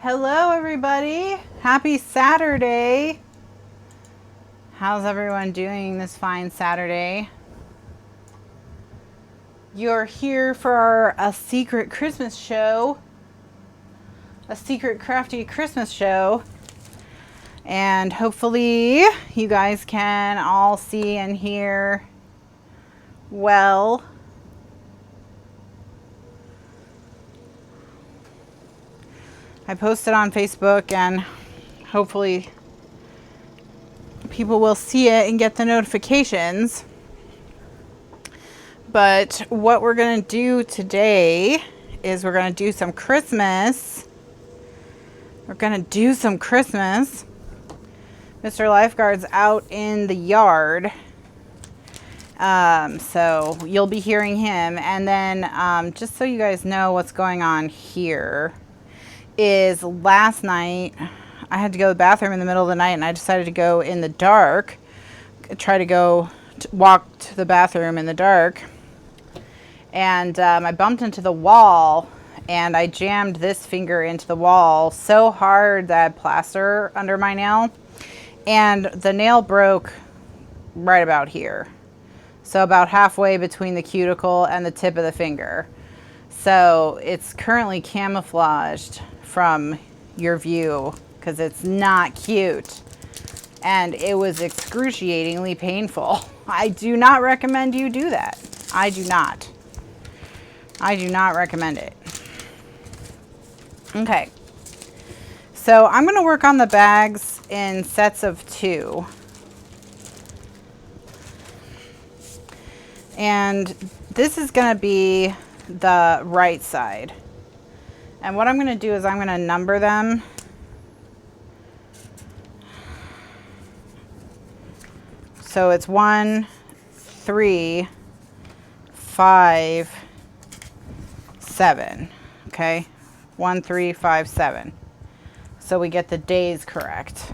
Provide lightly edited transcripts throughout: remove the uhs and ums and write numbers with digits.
Hello, everybody. Happy Saturday. How's everyone doing this fine Saturday? You're here for a secret Christmas show, a secret crafty Christmas show, and hopefully you guys can all see and hear well. I posted on Facebook and hopefully people will see it and get the notifications. But what we're going to do today is we're going to do some Christmas. We're going to do some Christmas. Mr. Lifeguard's out in the yard. So you'll be hearing him. And then just so you guys know what's going on here is last night I had to go to the bathroom in the middle of the night and I decided to go in the dark, try to walk to the bathroom in the dark, and I bumped into the wall and I jammed this finger into the wall so hard that I had plaster under my nail, and the nail broke right about here, so about halfway between the cuticle and the tip of the finger. So it's currently camouflaged from your view because it's not cute, and it was excruciatingly painful. I do not recommend you do that. I do not recommend it. Okay, so I'm going to work on the bags in sets of 2, and this is going to be the right side. And what I'm going to do is I'm going to number them. So it's 1, 3, 5, 7. Okay, 1, 3, 5, 7. So we get the days correct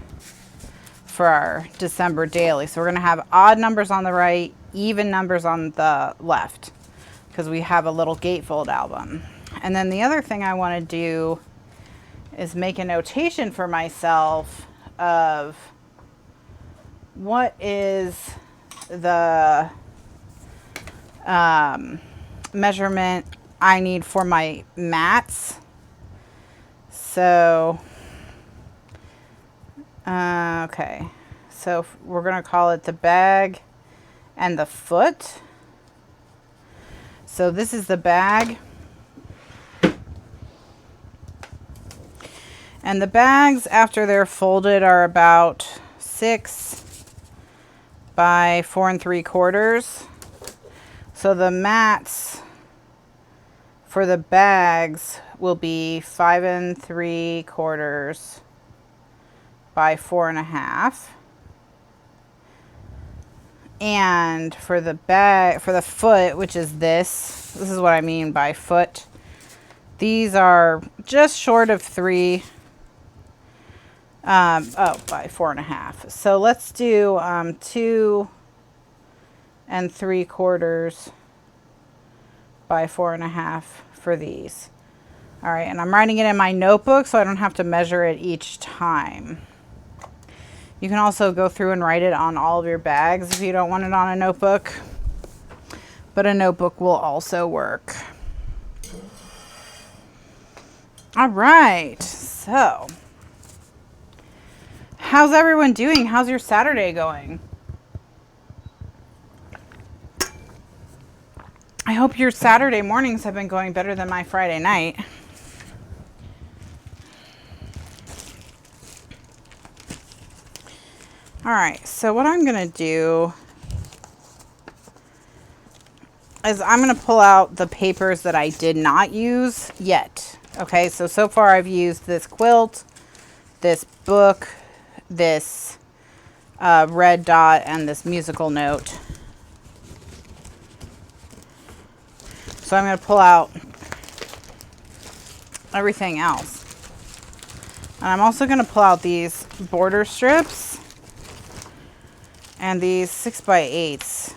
for our December daily. So we're going to have odd numbers on the right, even numbers on the left, because we have a little gatefold album. And then the other thing I want to do is make a notation for myself of what is the measurement I need for my mats. So, okay. So we're going to call it the bag and the foot. So this is the bag. And the bags, after they're folded, are about 6 by 4 3/4. So the mats for the bags will be 5 3/4 by 4 1/2. And for the bag, for the foot, which is this is what I mean by foot. These are just short of 3. By 4 1/2. So let's do 2 3/4 by 4 1/2 for these. All right, and I'm writing it in my notebook so I don't have to measure it each time. You can also go through and write it on all of your bags if you don't want it on a notebook, but a notebook will also work. All right, so how's everyone doing? How's your Saturday going? I hope your Saturday mornings have been going better than my Friday night. All right, so what I'm going to do is I'm going to pull out the papers that I did not use yet. Okay, so far I've used this quilt, this book, this red dot, and this musical note. So I'm going to pull out everything else. And I'm also going to pull out these border strips and these 6x8s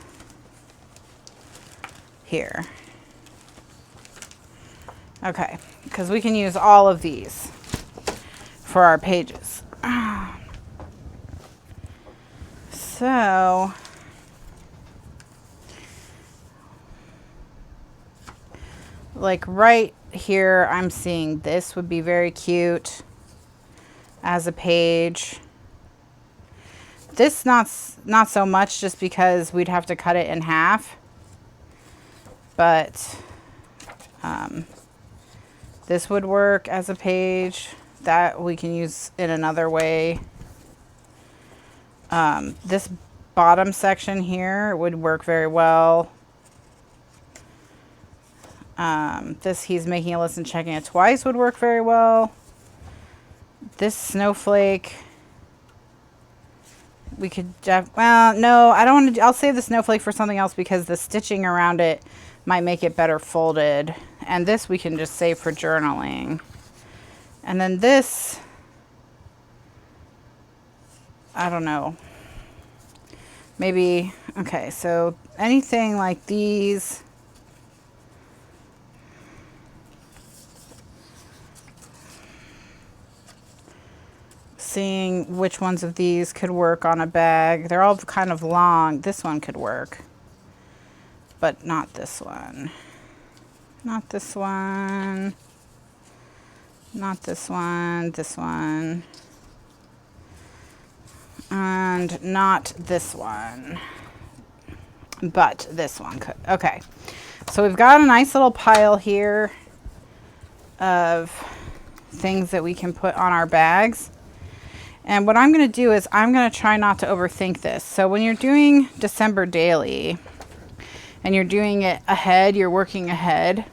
here. Okay, because we can use all of these. for our pages. So like right here, I'm seeing this would be very cute as a page. This not so much, just because we'd have to cut it in half. But this would work as a page that we can use in another way. This bottom section here would work very well. This he's making a list and checking it twice would work very well. This snowflake, we could, well, no, I don't want to, I'll save the snowflake for something else because the stitching around it might make it better folded. And this we can just save for journaling. And then this, I don't know. Maybe, okay, so anything like these. Seeing which ones of these could work on a bag. They're all kind of long. This one could work, but not this one. Not this one. Not this one. This one. And not this one. But this one could. Okay. So we've got a nice little pile here of things that we can put on our bags. And what I'm going to do is I'm going to try not to overthink this. So when you're doing December daily and you're doing it ahead, you're working ahead,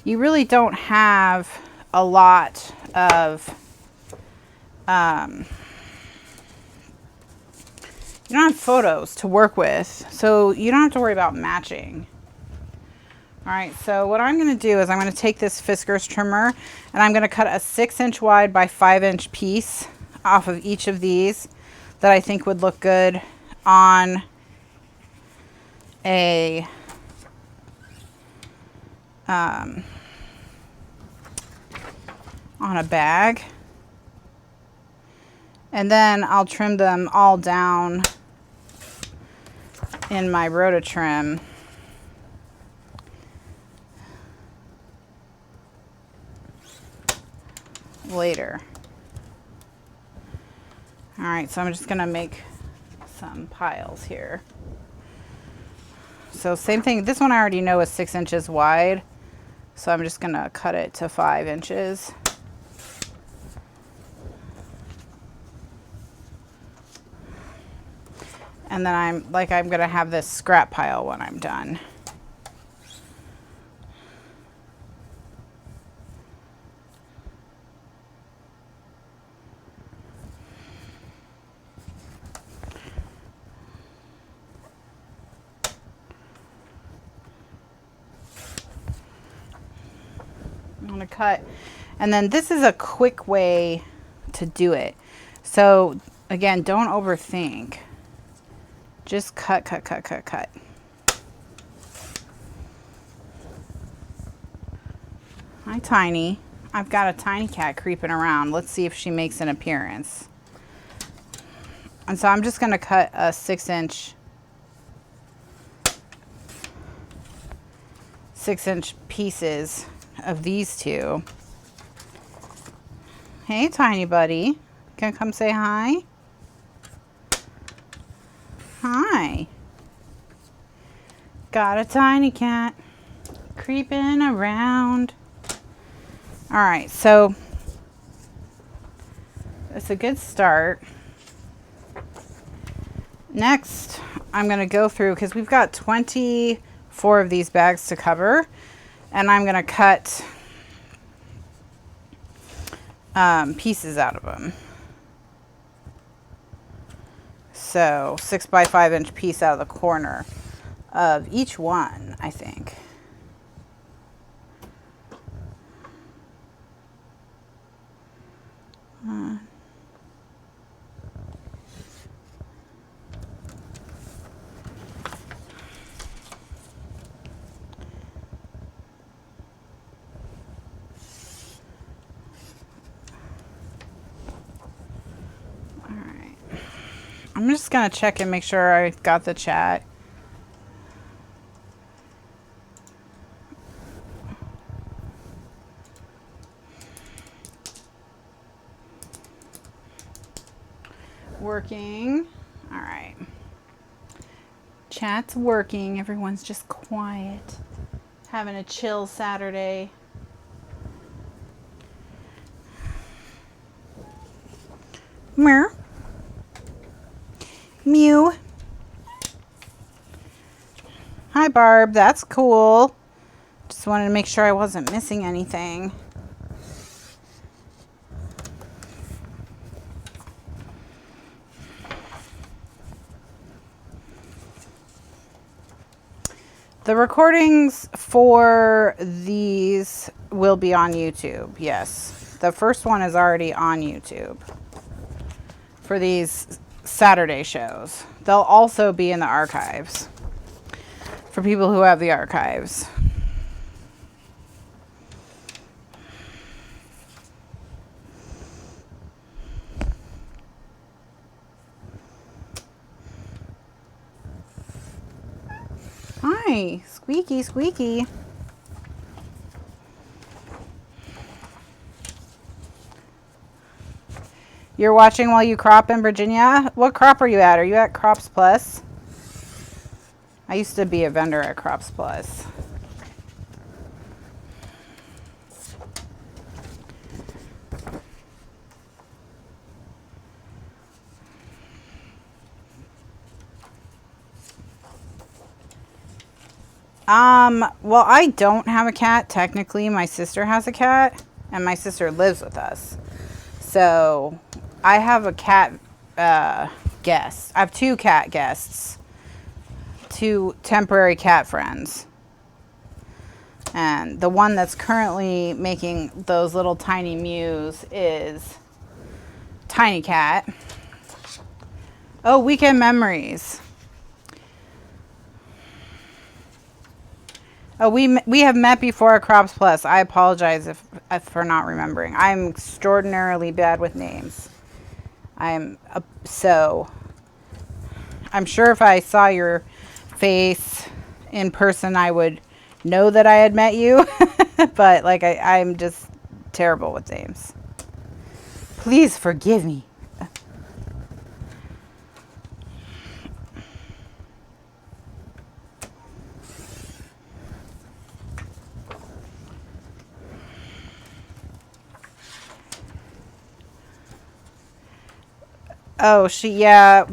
you really don't have a lot of, you don't have photos to work with. So you don't have to worry about matching. All right, so what I'm going to do is I'm going to take this Fiskars trimmer and I'm going to cut a 6-inch wide by 5-inch piece off of each of these that I think would look good on a bag. And then I'll trim them all down in my Rototrim. Later. All right, so I'm just gonna make some piles here. So same thing, this one I already know is 6 inches wide. So I'm just gonna cut it to 5 inches. And then I'm gonna have this scrap pile when I'm done. I'm gonna cut, and then this is a quick way to do it. So again, don't overthink. Just cut, cut, cut, cut, cut. Hi, Tiny. I've got a tiny cat creeping around. Let's see if she makes an appearance. And so I'm just gonna cut a 6-inch pieces of these two. Hey, tiny buddy. Can you come say hi? Hi. Got a tiny cat creeping around. All right, so it's a good start. Next, I'm going to go through, because we've got 24 of these bags to cover, and I'm going to cut pieces out of them. So 6 by 5 inch piece out of the corner of each one, I think. I'm just going to check and make sure I got the chat. Working. All right. Chat's working. Everyone's just quiet. Having a chill Saturday. Meow. Mew. Hi, Barb. That's cool. Just wanted to make sure I wasn't missing anything. The recordings for these will be on YouTube. Yes. The first one is already on YouTube for these Saturday shows. They'll also be in the archives for people who have the archives. Hi, squeaky, squeaky. You're watching while you crop in Virginia? What crop are you at? Are you at Crops Plus? I used to be a vendor at Crops Plus. Well, I don't have a cat. Technically, my sister has a cat, and my sister lives with us. So, I have a cat guest. I have 2 cat guests. 2 temporary cat friends. And the one that's currently making those little tiny mews is Tiny Cat. Oh, Weekend Memories. Oh, we have met before at Crops Plus. I apologize if for not remembering. I'm extraordinarily bad with names. I'm sure if I saw your face in person, I would know that I had met you. But like I'm just terrible with names. Please forgive me. Oh,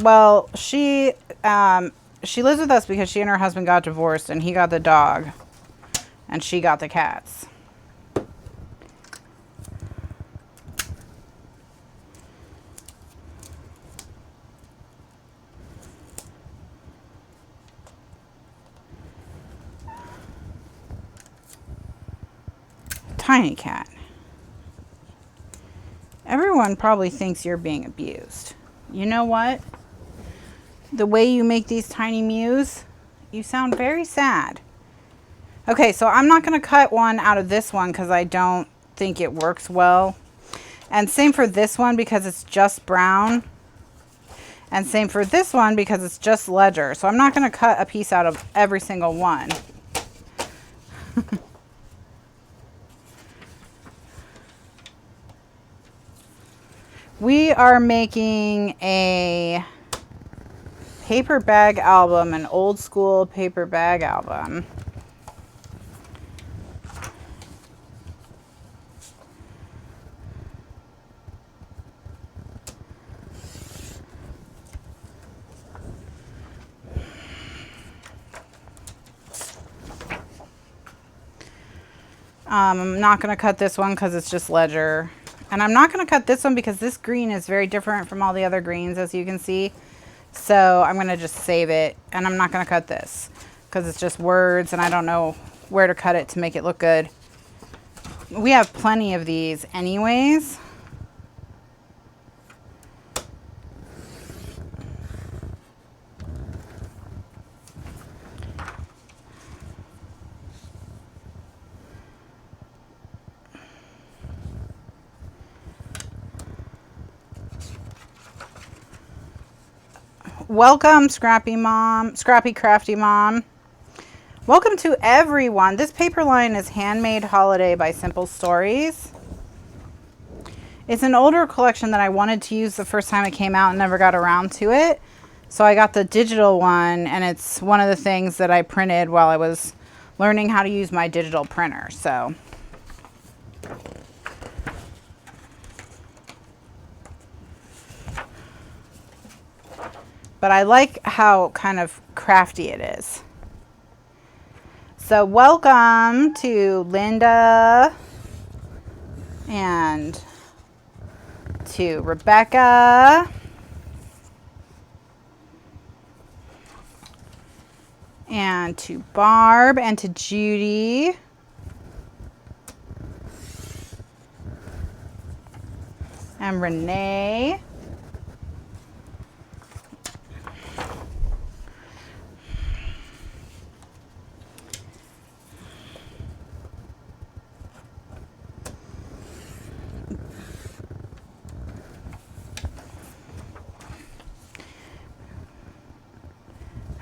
well, she lives with us because she and her husband got divorced, and he got the dog, and she got the cats. Tiny Cat. Everyone probably thinks you're being abused. You know what? The way you make these tiny mews, you sound very sad. Okay, so I'm not going to cut one out of this one because I don't think it works well. And same for this one because it's just brown. And same for this one because it's just ledger. So I'm not going to cut a piece out of every single one. We are making a paper bag album, an old school paper bag album. I'm not going to cut this one because it's just ledger. And I'm not going to cut this one because this green is very different from all the other greens, as you can see. So I'm going to just save it. And I'm not going to cut this because it's just words and I don't know where to cut it to make it look good. We have plenty of these anyways. Welcome, Scrappy Mom, Scrappy Crafty Mom. Welcome to everyone. This paper line is Handmade Holiday by Simple Stories. It's an older collection that I wanted to use the first time it came out and never got around to it. So I got the digital one, and it's one of the things that I printed while I was learning how to use my digital printer. So but I like how kind of crafty it is. So welcome to Linda and to Rebecca and to Barb and to Judy and Renee.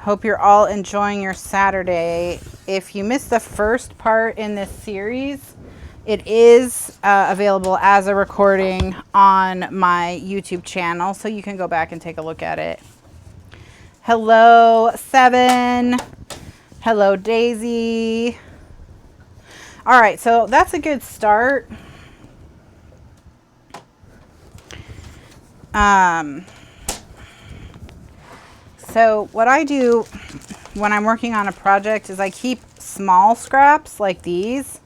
Hope you're all enjoying your Saturday. If you missed the first part in this series, it is available as a recording on my YouTube channel, so you can go back and take a look at it. Hello, Seven. Hello, Daisy. All right, so that's a good start. So what I do when I'm working on a project is I keep small scraps like these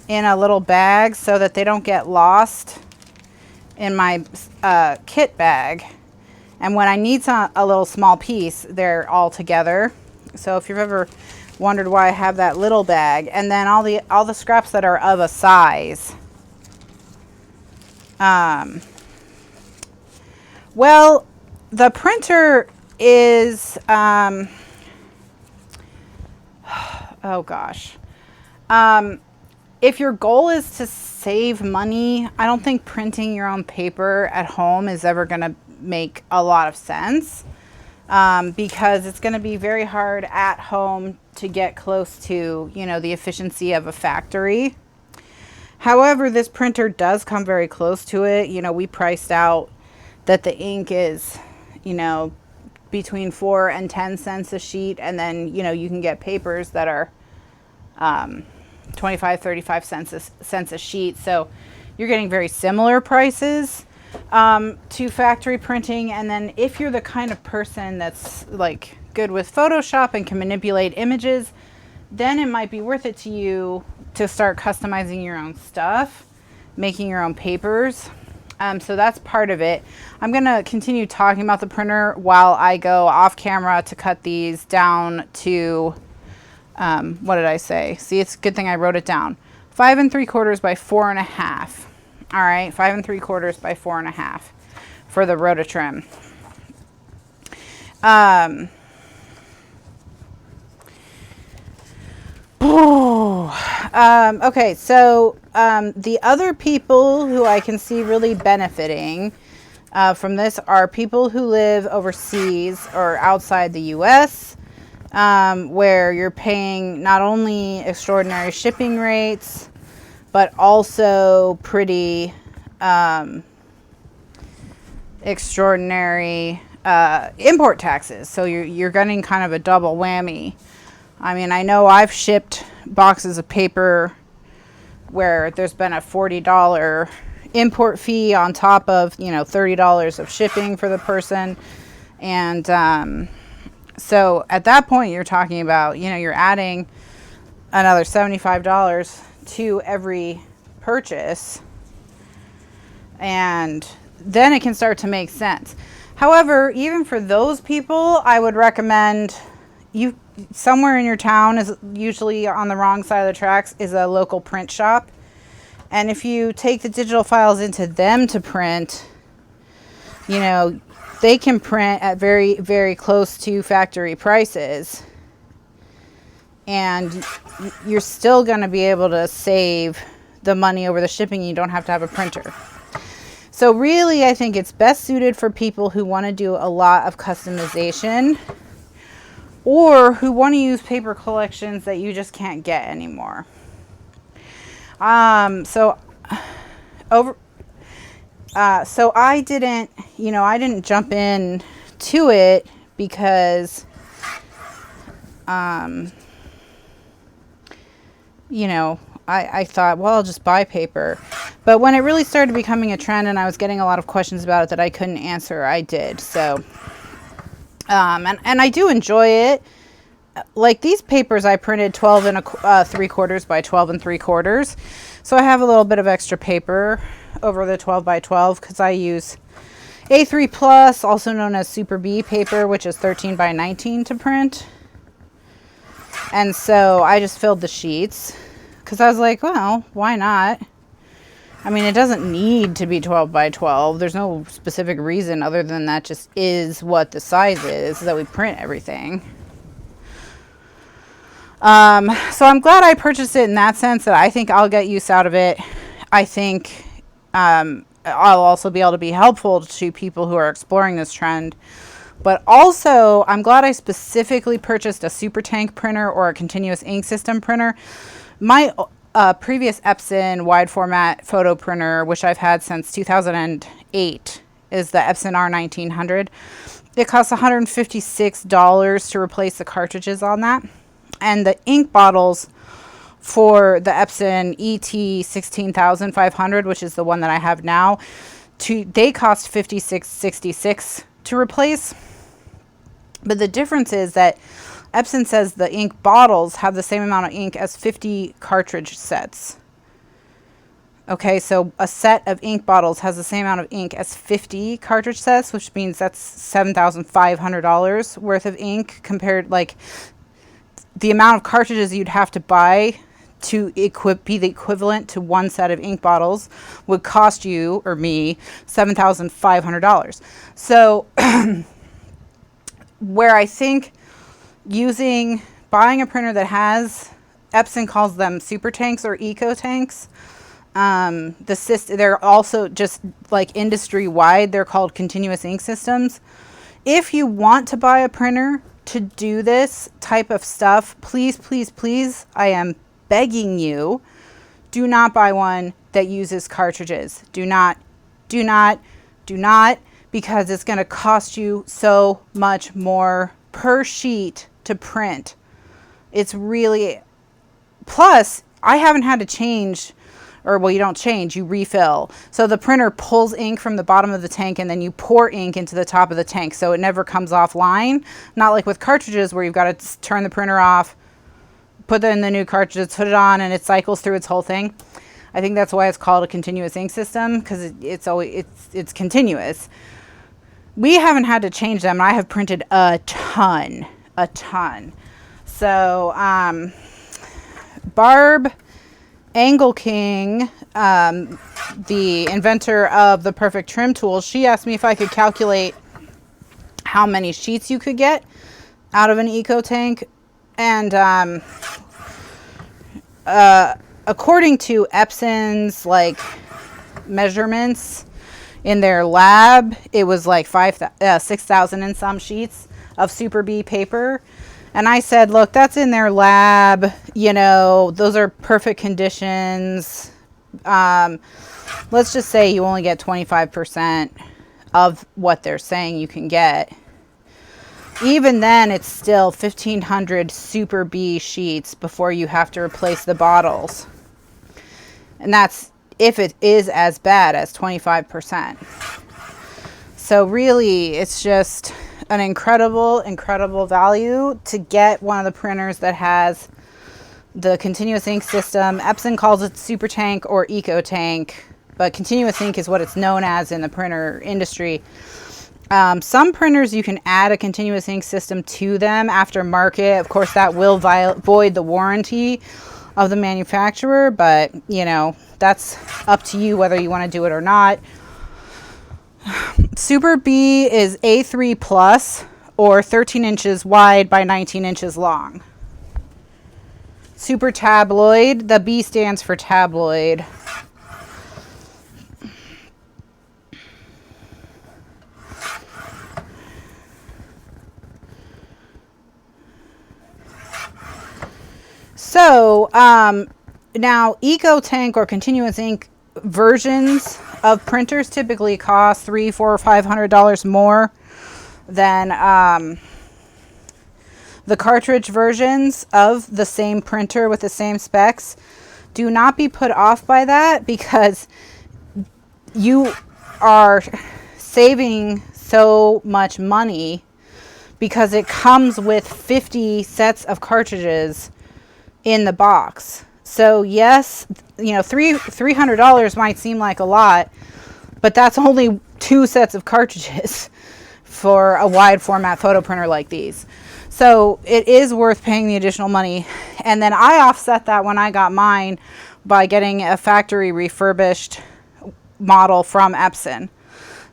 in a little bag so that they don't get lost in my kit bag. And when I need a little small piece, they're all together. So if you've ever wondered why I have that little bag, and then all the scraps that are of a size. Well, the printer is, oh gosh. If your goal is to save money, I don't think printing your own paper at home is ever going to make a lot of sense, because it's going to be very hard at home to get close to, you know, the efficiency of a factory. However, this printer does come very close to it. You know, we priced out that the ink is, you know, between 4 and 10 cents a sheet, and then, you know, you can get papers that are 25, 35 cents a sheet. So you're getting very similar prices to factory printing. And then if you're the kind of person that's like good with Photoshop and can manipulate images, then it might be worth it to you to start customizing your own stuff, making your own papers. So that's part of it. I'm going to continue talking about the printer while I go off camera to cut these down to, what did I say? See, it's a good thing I wrote it down. 5 3/4 by 4 1/2. All right, 5 3/4 by 4 1/2 for the rototrim. Okay, so the other people who I can see really benefiting from this are people who live overseas or outside the US, where you're paying not only extraordinary shipping rates, but also pretty extraordinary import taxes. So you're getting kind of a double whammy. I mean, I know I've shipped boxes of paper where there's been a $40 import fee on top of, you know, $30 of shipping for the person. And so at that point, you're talking about, you know, you're adding another $75 to every purchase. And then it can start to make sense. However, even for those people, I would recommend you, somewhere in your town, is usually on the wrong side of the tracks, is a local print shop. And if you take the digital files into them to print, you know, they can print at very, very close to factory prices. And you're still going to be able to save the money over the shipping. You don't have to have a printer. So really, I think it's best suited for people who want to do a lot of customization or who want to use paper collections that you just can't get anymore. So I didn't, I didn't jump in to it because, I thought, well, I'll just buy paper. But when it really started becoming a trend and I was getting a lot of questions about it that I couldn't answer, I did. So, and I do enjoy it. Like these papers I printed 12 and 3/4 by 12 and 3/4. So I have a little bit of extra paper over the 12 by 12 because I use A3 Plus, also known as Super B paper, which is 13 by 19 to print. And so I just filled the sheets because I was like, well, why not? I mean, it doesn't need to be 12 by 12. There's no specific reason other than that just is what the size is that we print everything. So I'm glad I purchased it in that sense, that I think I'll get use out of it. I think I'll also be able to be helpful to people who are exploring this trend. But also, I'm glad I specifically purchased a super tank printer or a continuous ink system printer. My previous Epson wide format photo printer, which I've had since 2008, is the Epson R1900. It costs $156 to replace the cartridges on that. And the ink bottles for the Epson ET16500, which is the one that I have now, they cost $56.66 to replace. But the difference is that Epson says the ink bottles have the same amount of ink as 50 cartridge sets. Okay, so a set of ink bottles has the same amount of ink as 50 cartridge sets, which means that's $7,500 worth of ink compared, like, the amount of cartridges you'd have to buy to be the equivalent to one set of ink bottles would cost you or me $7,500. So where I think buying a printer that has, Epson calls them super tanks or eco tanks. They're also just like industry wide. They're called continuous ink systems. If you want to buy a printer to do this type of stuff, please, please, please, I am begging you, do not buy one that uses cartridges. Do not, because it's going to cost you so much more per sheet to print. It's really, plus I haven't had to change, or well, you don't change, you refill. So the printer pulls ink from the bottom of the tank and then you pour ink into the top of the tank, so it never comes offline. Not like with cartridges where you've got to turn the printer off, put in the new cartridges, put it on, and it cycles through its whole thing. I think that's why it's called a continuous ink system, because it's continuous. We haven't had to change them. I have printed a ton. So Barb Angle King, the inventor of the perfect trim tool, she asked me if I could calculate how many sheets you could get out of an eco tank. And according to Epson's like measurements in their lab, it was like 6,000 and some sheets of Super B paper. And I said, look, that's in their lab, those are perfect conditions. Let's just say you only get 25% of what they're saying you can get. Even then, it's still 1,500 Super B sheets before you have to replace the bottles. And that's if it is as bad as 25%. So really, it's just an incredible value to get one of the printers that has the continuous ink system. Epson calls it super tank or eco tank, but continuous ink is what it's known as in the printer industry. Some printers you can add a continuous ink system to them aftermarket. Of course, that will void the warranty of the manufacturer, but that's up to you whether you want to do it or not. Super B is A3 Plus or 13 inches wide by 19 inches long. Super Tabloid, the B stands for tabloid. So, now Eco Tank or continuous ink versions of printers typically cost $300, $400, or $500 more than the cartridge versions of the same printer with the same specs. Do not be put off by that, because you are saving so much money, because it comes with 50 sets of cartridges in the box. So yes, you know, $300 might seem like a lot, but that's only 2 sets of cartridges for a wide format photo printer like these. So it is worth paying the additional money. And then I offset that when I got mine by getting a factory refurbished model from Epson.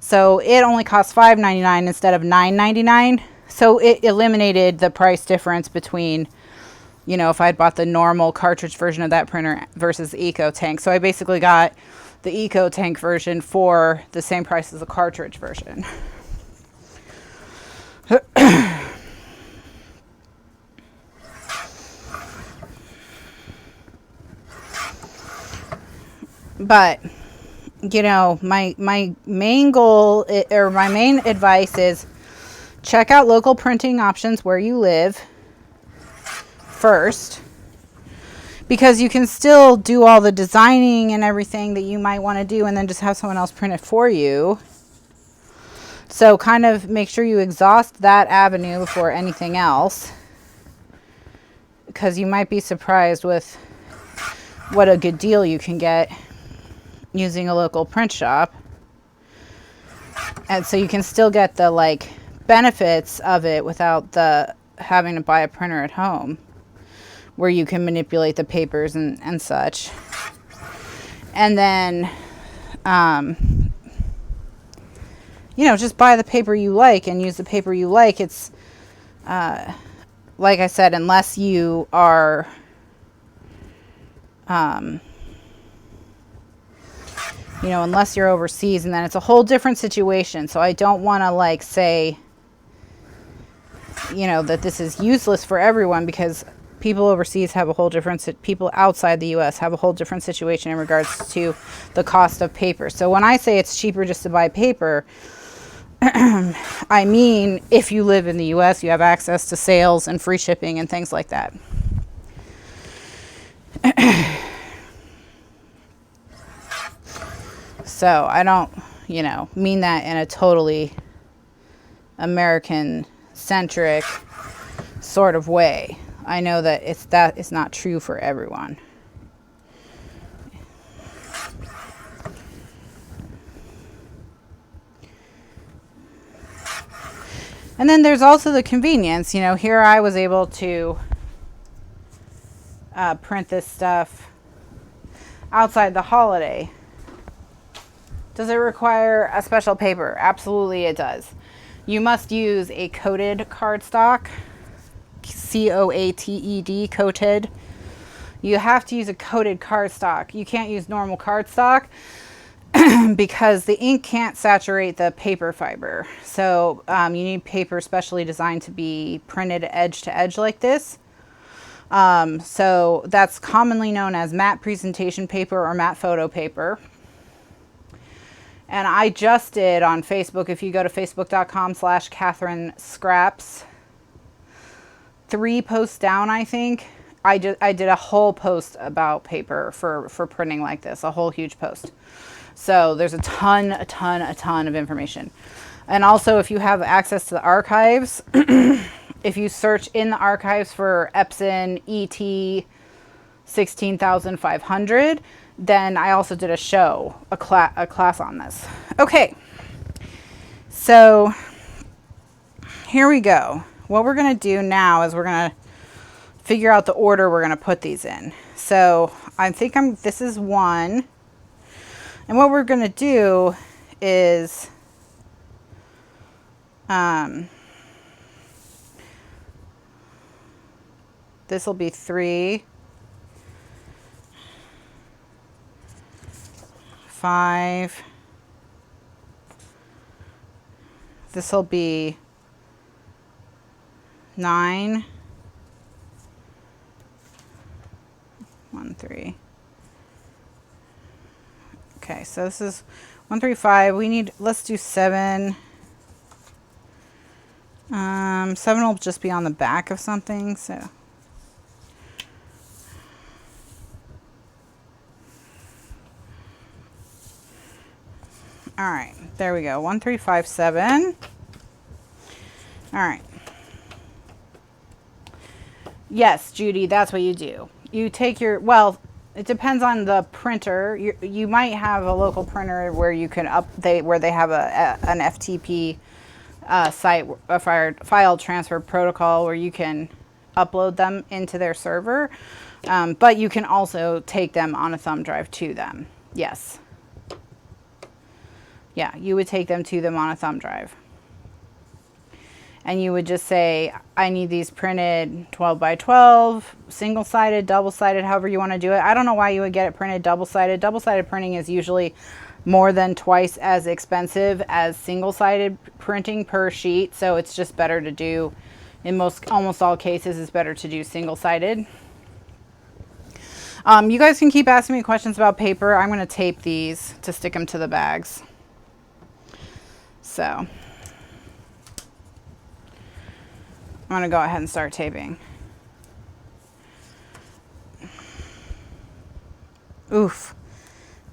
So it only cost $5.99 instead of $9.99. So it eliminated the price difference between, you know, if I'd bought the normal cartridge version of that printer versus the Eco Tank. So I basically got the Eco Tank version for the same price as the cartridge version. But, you know, my main goal, or my main advice is check out local printing options where you live first, because you can still do all the designing and everything that you might want to do and then just have someone else print it for you. So kind of make sure you exhaust that avenue before anything else, because you might be surprised with what a good deal you can get using a local print shop. And so you can still get the like benefits of it without the having to buy a printer at home, where you can manipulate the papers and such. And then you know, just buy the paper you like and use the paper you like. It's like I said, unless you are you know, unless you're overseas, and then it's a whole different situation. So I don't want to like say, you know, that this is useless for everyone, because people overseas have a whole different, people outside the US have a whole different situation in regards to the cost of paper. So when I say it's cheaper just to buy paper, I mean, if you live in the US, you have access to sales and free shipping and things like that. So I don't, you know, mean that in a totally American-centric sort of way. I know that it's not true for everyone. And then there's also the convenience. You know, here I was able to print this stuff outside the holiday. Does it require a special paper? Absolutely it does. You must use a coated cardstock. C-O-A-T-E-D, coated. You have to use a coated cardstock. You can't use normal cardstock because the ink can't saturate the paper fiber. So you need paper specially designed to be printed edge to edge like this. So that's commonly known as matte presentation paper or matte photo paper. And I just did on Facebook, if you go to facebook.com/Kathryn Scraps, 3 posts down, I think, I did a whole post about paper for printing like this, a whole huge post. So there's a ton of information. And also, if you have access to the archives, if you search in the archives for Epson ET 16500, then I also did a show, a class on this. Okay, so here we go. What we're going to do now is we're going to figure out the order we're going to put these in. So I think this is 1. And what we're going to do is this will be 3, 5. This will be 9. 1, 3. Okay, so this is 1, 3, 5. We need, let's do 7. 7 will just be on the back of something, so. All right, there we go. 1, 3, 5, 7. All right. Yes, Judy, that's what you do. You take your, well, it depends on the printer. You might have a local printer where you can where they have an FTP site, a file transfer protocol where you can upload them into their server. But you can also take them on a thumb drive to them. Yes. Yeah, you would take them to them on a thumb drive. And you would just say, I need these printed 12 by 12, single-sided, double-sided, however you want to do it. I don't know why you would get it printed double-sided. Double-sided printing is usually more than twice as expensive as single-sided printing per sheet. So it's just better to do, in almost all cases, it's better to do single-sided. You guys can keep asking me questions about paper. I'm going to tape these to stick them to the bags. So I'm going to go ahead and start taping. Oof.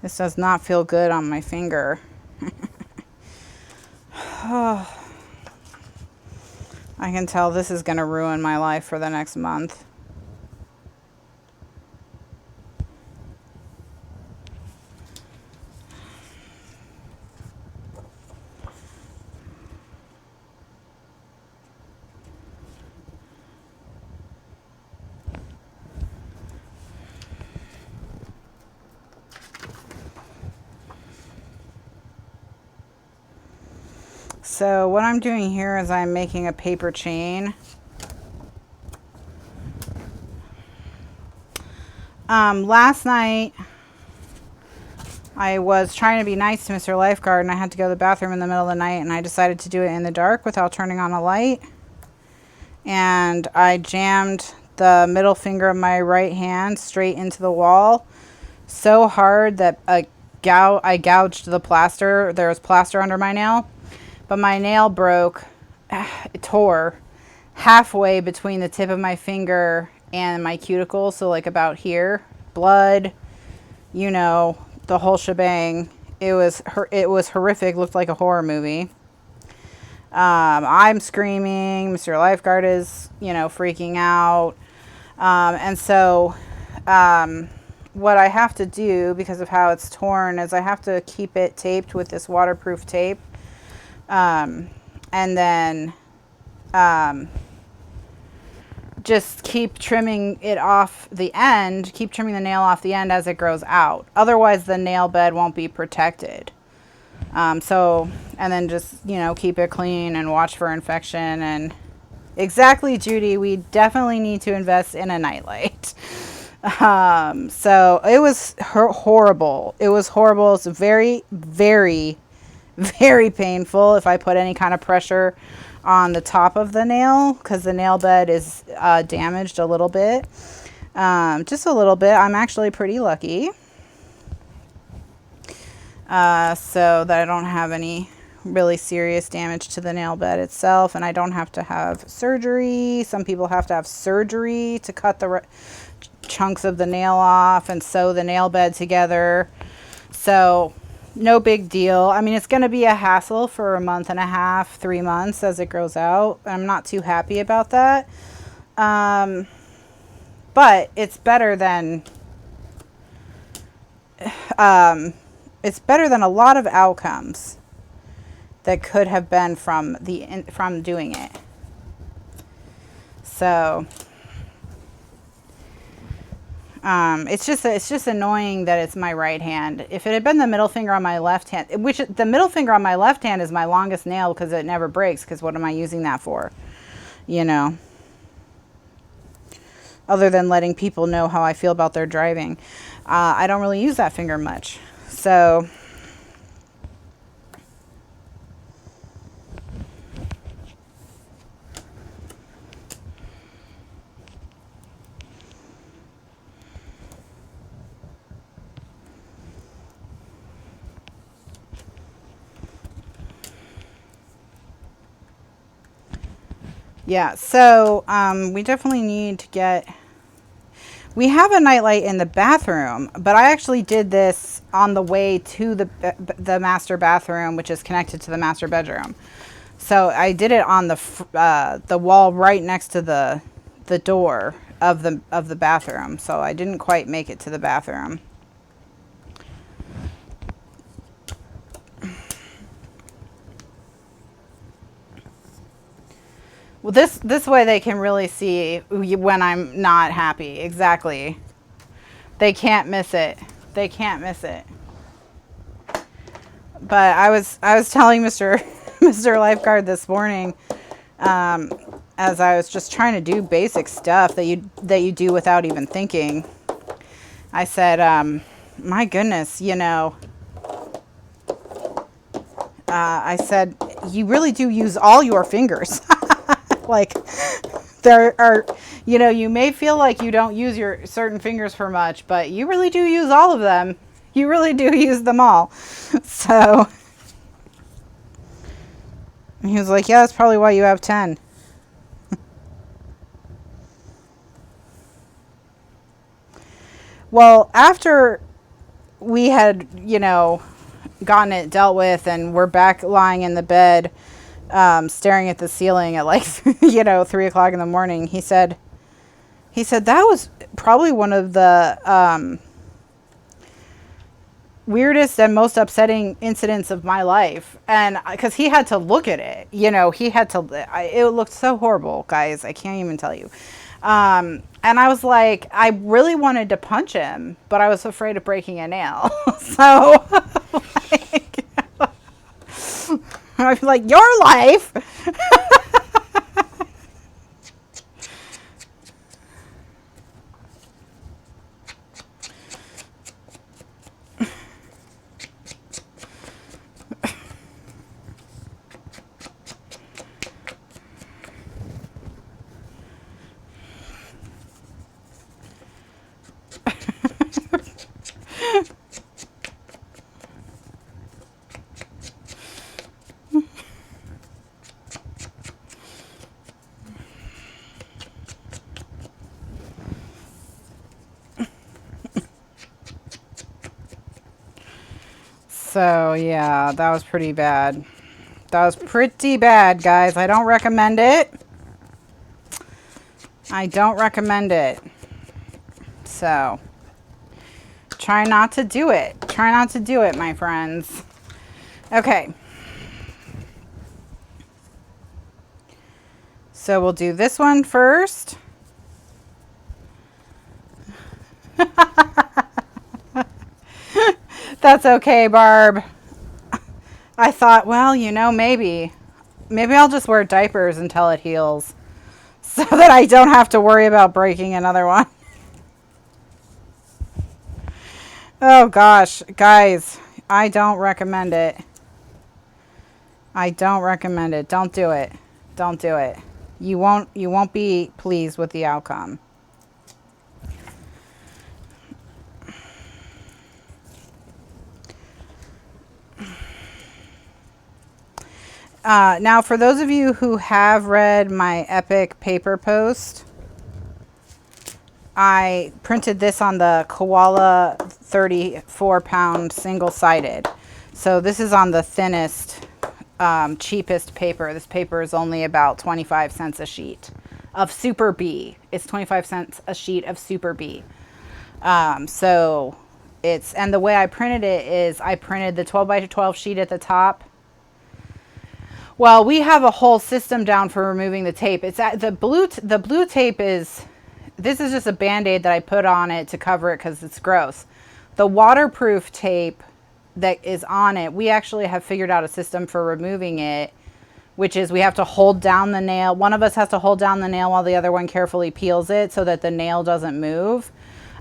This does not feel good on my finger. Oh, I can tell this is going to ruin my life for the next month. So what I'm doing here is I'm making a paper chain. Last night I was trying to be nice to Mr. Lifeguard and I had to go to the bathroom in the middle of the night and I decided to do it in the dark without turning on a light. And I jammed the middle finger of my right hand straight into the wall so hard that I gouged the plaster. There was plaster under my nail. But my nail broke, it tore halfway between the tip of my finger and my cuticle. So like about here, blood, you know, the whole shebang. It was horrific. Looked like a horror movie. I'm screaming. Mr. Lifeguard is, you know, freaking out. And so what I have to do because of how it's torn is I have to keep it taped with this waterproof tape. And then just keep trimming it off the end, keep trimming the nail off the end as it grows out. Otherwise the nail bed won't be protected. And then just, you know, keep it clean and watch for infection. And exactly, Judy, we definitely need to invest in a nightlight. So it was horrible. It was horrible. It's very, very, very painful if I put any kind of pressure on the top of the nail because the nail bed is damaged a little bit. Just a little bit. I'm actually pretty lucky. So that I don't have any really serious damage to the nail bed itself and I don't have to have surgery. Some people have to have surgery to cut the chunks of the nail off and sew the nail bed together. So no big deal. I mean, it's going to be a hassle for a month and a half, 3 months as it grows out. I'm not too happy about that. But it's better than a lot of outcomes that could have been from doing it. So it's just annoying that it's my right hand. If it had been the middle finger on my left hand, which the middle finger on my left hand is my longest nail because it never breaks, because what am I using that for? You know, other than letting people know how I feel about their driving. I don't really use that finger much. So Yeah, so we definitely need to get... We have a nightlight in the bathroom, but I actually did this on the way to the master bathroom, which is connected to the master bedroom. So I did it on the wall right next to the door of the bathroom. So I didn't quite make it to the bathroom. Well, this way they can really see when I'm not happy. Exactly. They can't miss it. They can't miss it. But I was telling Mr. Lifeguard this morning, as I was just trying to do basic stuff that you do without even thinking. I said, my goodness, you know, I said, you really do use all your fingers. Like, there are, you know, you may feel like you don't use your certain fingers for much, but you really do use all of them. You really do use them all. So he was like, yeah, that's probably why you have 10. Well, after we had, you know, gotten it dealt with and we're back lying in the bed, staring at the ceiling at like, you know, 3 o'clock in the morning, he said that was probably one of the weirdest and most upsetting incidents of my life. And because he had to look at it, you know, it looked so horrible, guys. I can't even tell you. And I was like, I really wanted to punch him, but I was afraid of breaking a nail. So like, I was like, your life. So yeah, that was pretty bad. That was pretty bad, guys. I don't recommend it. I don't recommend it. So try not to do it. Try not to do it, my friends. Okay. So we'll do this one first. That's okay, Barb. I thought, well, you know, maybe I'll just wear diapers until it heals so that I don't have to worry about breaking another one. Oh gosh, guys, I don't recommend it. I don't recommend it. Don't do it. Don't do it. You won't be pleased with the outcome. Now, for those of you who have read my epic paper post, I printed this on the Koala 34-pound single-sided. So this is on the thinnest, cheapest paper. This paper is only about 25 cents a sheet of Super B. It's 25 cents a sheet of Super B. So it's, and the way I printed it is I printed the 12 by 12 sheet at the top. Well, we have a whole system down for removing the tape. It's at the blue tape is, this is just a Band-Aid that I put on it to cover it because it's gross. The waterproof tape that is on it, we actually have figured out a system for removing it, which is we have to hold down the nail. One of us has to hold down the nail while the other one carefully peels it so that the nail doesn't move.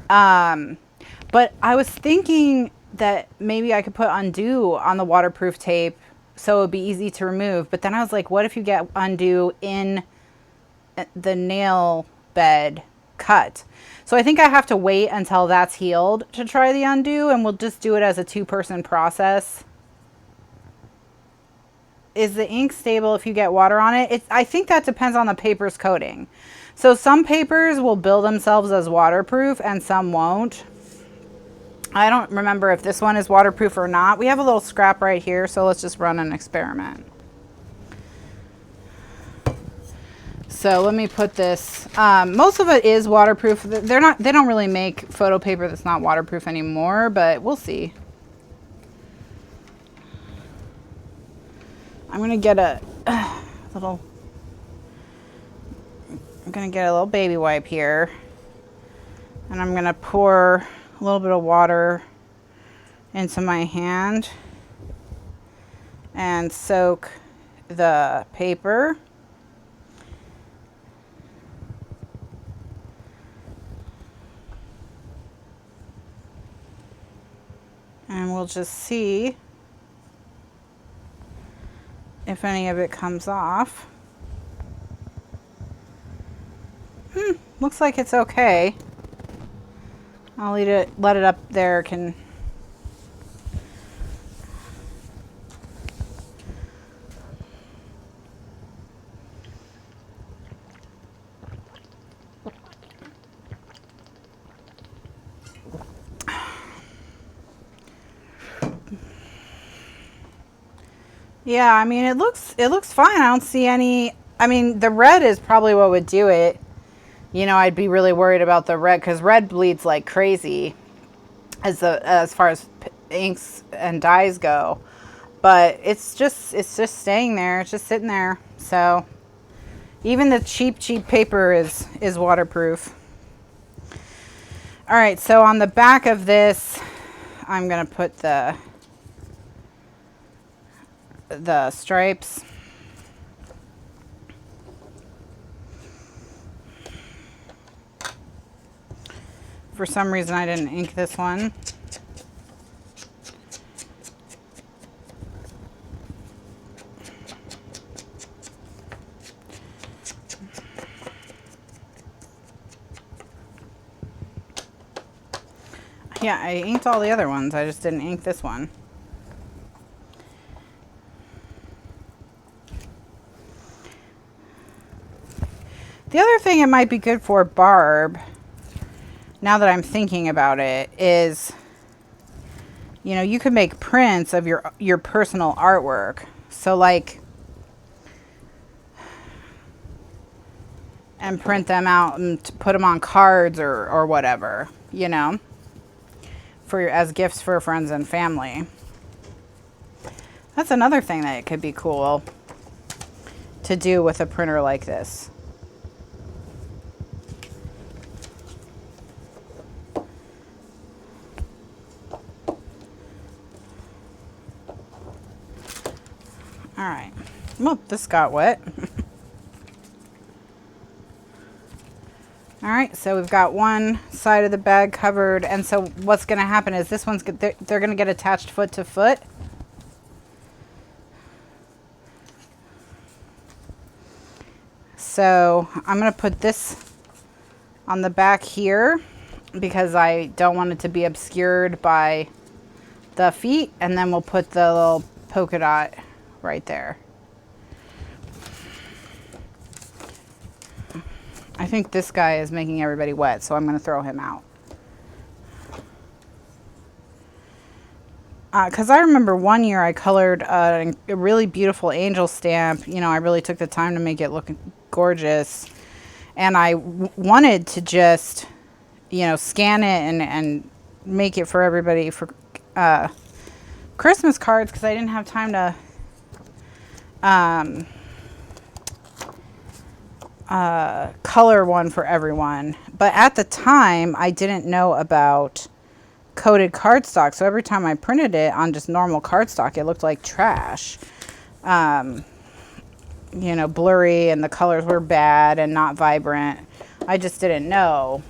But I was thinking that maybe I could put undo on the waterproof tape so it would be easy to remove. But then I was like, what if you get undo in the nail bed cut? So I think I have to wait until that's healed to try the undo, and we'll just do it as a 2-person process. is the ink stable if you get water on it? I think that depends on the paper's coating. So some papers will bill themselves as waterproof and some won't. I don't remember if this one is waterproof or not. We have a little scrap right here, so let's just run an experiment. So let me put this, most of it is waterproof. They don't really make photo paper that's not waterproof anymore, but we'll see. I'm going to get a little baby wipe here, and I'm going to pour a little bit of water into my hand and soak the paper. And we'll just see if any of it comes off. Looks like it's okay. I'll let it up there. Yeah, I mean, it looks fine. I don't see any, I mean, the red is probably what would do it. You know, I'd be really worried about the red because red bleeds like crazy as far as inks and dyes go. But it's just staying there. It's just sitting there. So even the cheap paper is waterproof. All right, so on the back of this, I'm going to put the stripes. For some reason I didn't ink this one. Yeah, I inked all the other ones. I just didn't ink this one. The other thing it might be good for, Barb, now that I'm thinking about it, is, you know, you could make prints of your personal artwork. So like, and print them out and put them on cards or whatever, you know, as gifts for friends and family. That's another thing that it could be cool to do with a printer like this. All right. Well, this got wet. All right, so we've got one side of the bag covered, and so what's going to happen is this one's they're going to get attached foot to foot. So I'm going to put this on the back here because I don't want it to be obscured by the feet, and then we'll put the little polka dot right there. I think this guy is making everybody wet, so I'm going to throw him out. Because I remember one year I colored a really beautiful angel stamp. You know, I really took the time to make it look gorgeous. And I wanted to just, you know, scan it and make it for everybody for Christmas cards, because I didn't have time to color one for everyone. But at the time, I didn't know about coated cardstock, so every time I printed it on just normal cardstock, it looked like trash. You know, blurry, and the colors were bad and not vibrant. I just didn't know.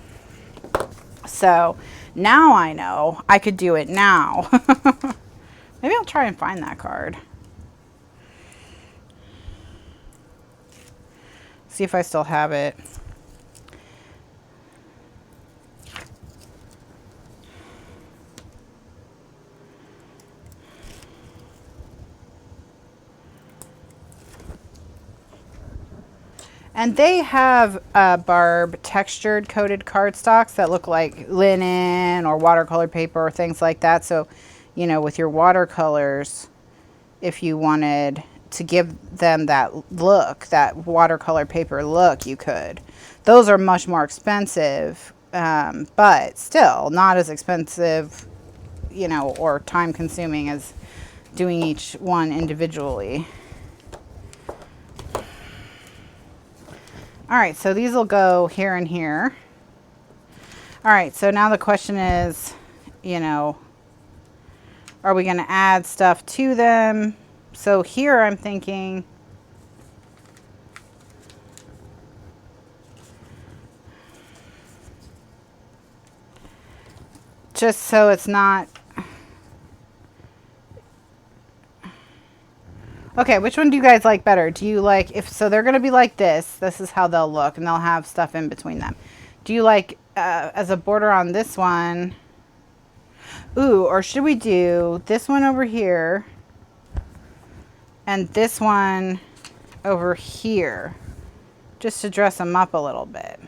So now I know I could do it now. Maybe I'll try and find that card. See if I still have it. And they have Barb textured coated cardstocks that look like linen or watercolor paper or things like that. So, you know, with your watercolors, if you wanted to give them that look, that watercolor paper look, you could. Those are much more expensive, but still not as expensive, you know, or time consuming as doing each one individually. All right, so these will go here and here. All right, so now the question is, you know, are we going to add stuff to them? So here I'm thinking, just so it's not, okay, which one do you guys like better? Do you like, if so they're going to be like this is how they'll look, and they'll have stuff in between them. Do you like as a border on this one? Ooh, or should we do this one over here and this one over here, just to dress them up a little bit?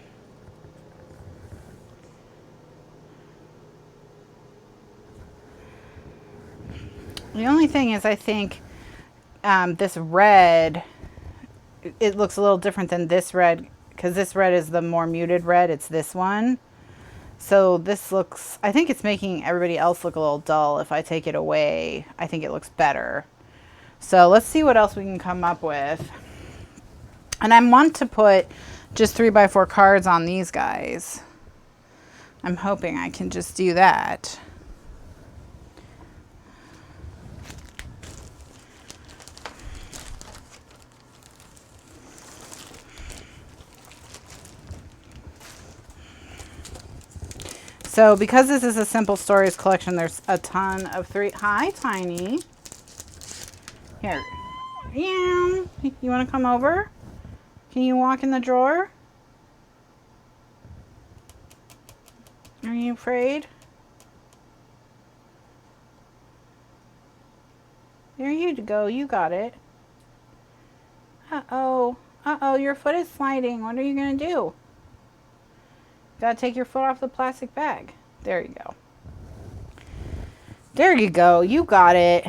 The only thing is, I think this red, it looks a little different than this red, because this red is the more muted red. It's this one. So this looks, I think it's making everybody else look a little dull. If I take it away, I think it looks better. So let's see what else we can come up with. And I want to put just 3x4 cards on these guys. I'm hoping I can just do that. So because this is a Simple Stories collection, there's a ton of Hi, Tiny. Here. You want to come over? Can you walk in the drawer? Are you afraid? There you go. You got it. Uh-oh. Uh-oh, your foot is sliding. What are you going to do? Gotta take your foot off the plastic bag. There you go. There you go. You got it.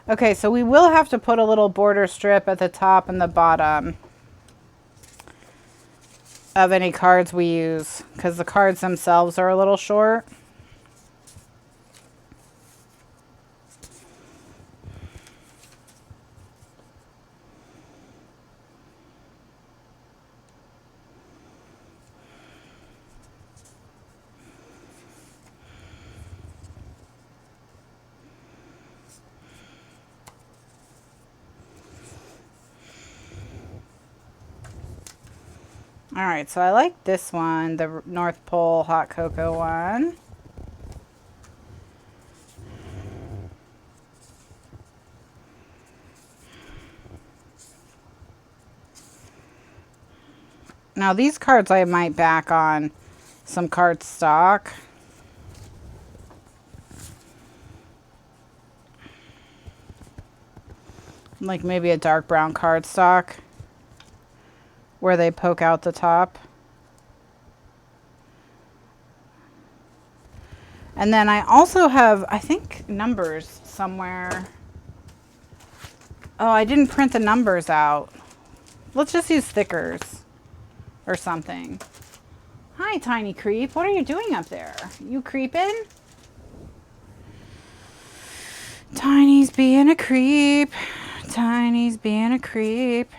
Okay, so we will have to put a little border strip at the top and the bottom of any cards we use, because the cards themselves are a little short. All right, so I like this one, the North Pole Hot Cocoa one. Now these cards I might back on some cardstock. Like maybe a dark brown cardstock where they poke out the top. And then I also have, I think, numbers somewhere. Oh, I didn't print the numbers out. Let's just use stickers or something. Hi, Tiny Creep. What are you doing up there? You creeping? Tiny's being a creep. Tiny's being a creep.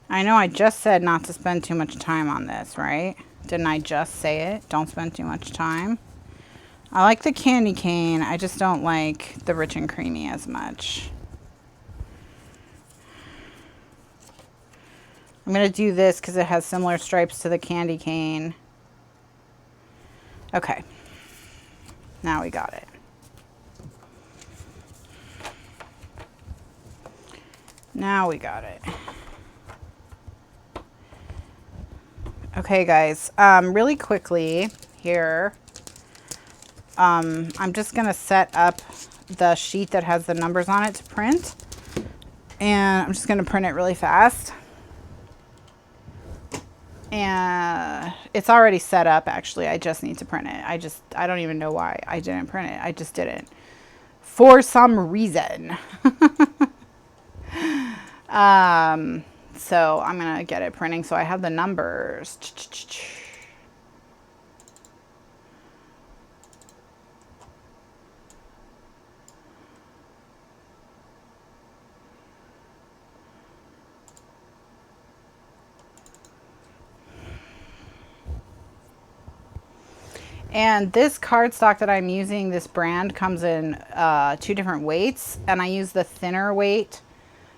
I know I just said not to spend too much time on this, right? Didn't I just say it? Don't spend too much time. I like the candy cane. I just don't like the rich and creamy as much. I'm going to do this because it has similar stripes to the candy cane. Okay. Now we got it. Now we got it. Okay, guys, really quickly here, I'm just going to set up the sheet that has the numbers on it to print. And I'm just going to print it really fast. And it's already set up, actually. I just need to print it. I don't even know why I didn't print it. I just didn't. For some reason. So I'm going to get it printing so I have the numbers. And this cardstock that I'm using, this brand, comes in 2 different weights. And I use the thinner weight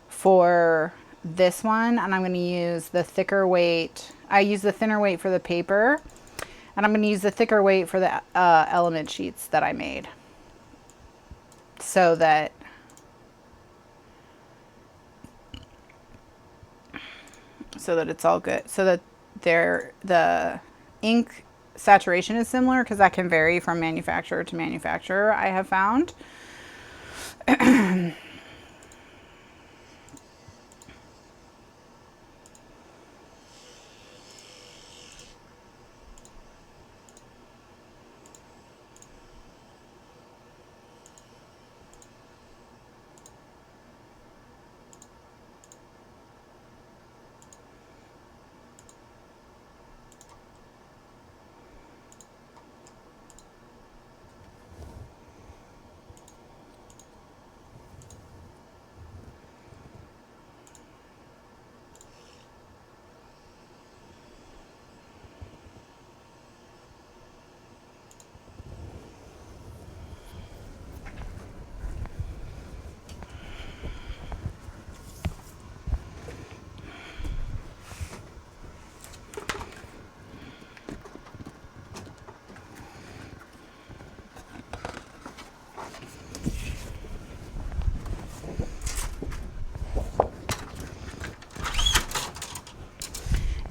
for this one, and I'm going to use the thicker weight. I use the thinner weight for the paper, and I'm going to use the thicker weight for the element sheets that I made, so that it's all good, so that the ink saturation is similar, because that can vary from manufacturer to manufacturer, I have found.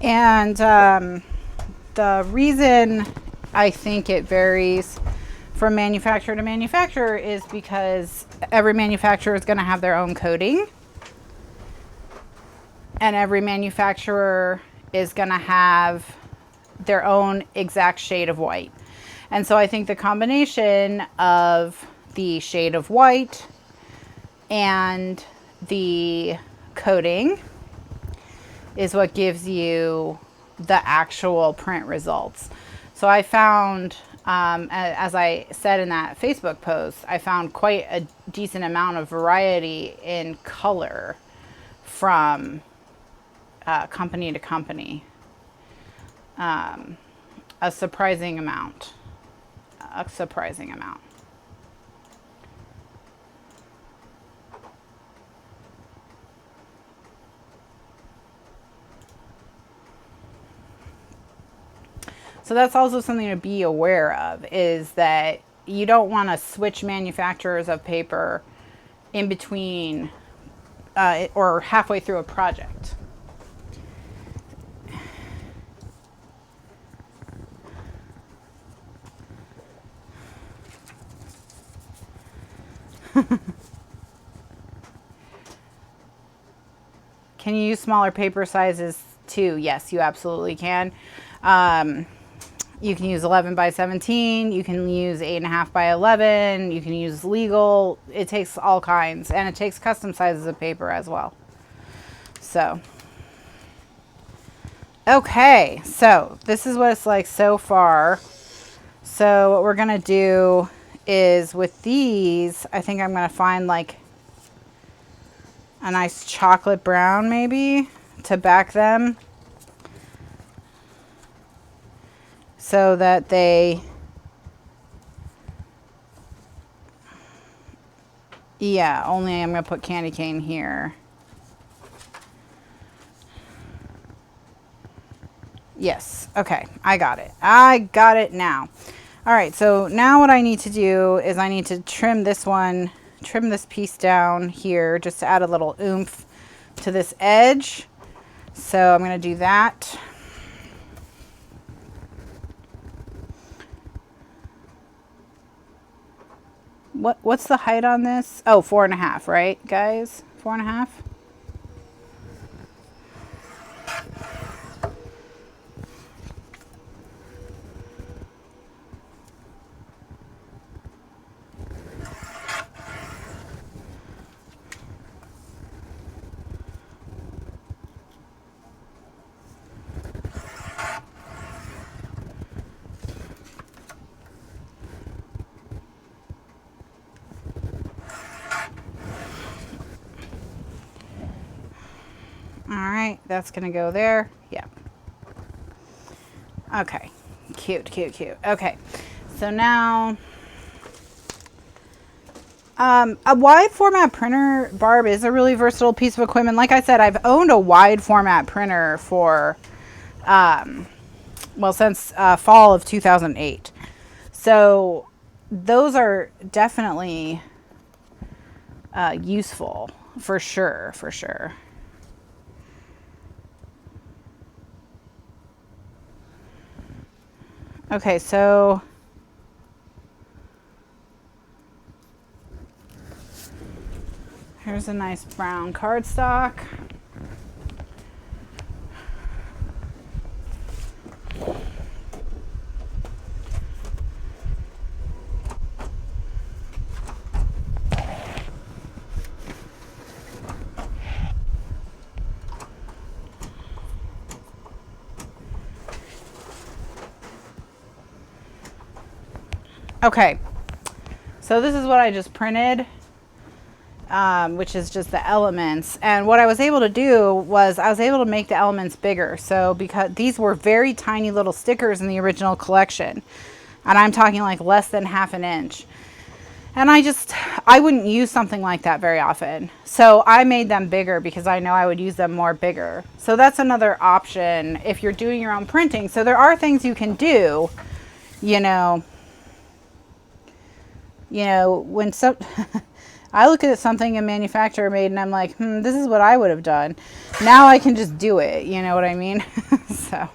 And the reason I think it varies from manufacturer to manufacturer is because every manufacturer is going to have their own coating, and every manufacturer is going to have their own exact shade of white. And so I think the combination of the shade of white and the coating is what gives you the actual print results. So I found, as I said in that Facebook post, I found quite a decent amount of variety in color from company to company. A surprising amount. A surprising amount. So that's also something to be aware of, is that you don't want to switch manufacturers of paper in between or halfway through a project. Can you use smaller paper sizes too? Yes, you absolutely can. You can use 11 by 17, you can use 8.5 by 11, you can use legal. It takes all kinds, and it takes custom sizes of paper as well. So, okay, so this is what it's like so far. So what we're gonna do is, with these, I think I'm gonna find like a nice chocolate brown maybe to back them, so that they, yeah, only I'm going to put candy cane here. Yes, okay, I got it. I got it now. All right, so now what I need to do is I need to trim this one, trim this piece down here just to add a little oomph to this edge. So I'm going to do that. What's the height on this? Oh, 4.5, right, guys? 4.5. All right, that's gonna go there. Yeah. Okay, cute, cute, cute. Okay, so now a wide format printer, Barb, is a really versatile piece of equipment. Like I said, I've owned a wide format printer for, well, since fall of 2008. So those are definitely useful for sure, for sure. Okay, so here's a nice brown cardstock. Okay, so this is what I just printed, which is just the elements. And what I was able to do was I was able to make the elements bigger. So because these were very tiny little stickers in the original collection, and I'm talking like less than 1/2 inch. And I wouldn't use something like that very often. So I made them bigger because I know I would use them more bigger. So that's another option if you're doing your own printing. So there are things you can do, you know, when I look at something a manufacturer made and I'm like, this is what I would have done. Now I can just do it. You know what I mean? So.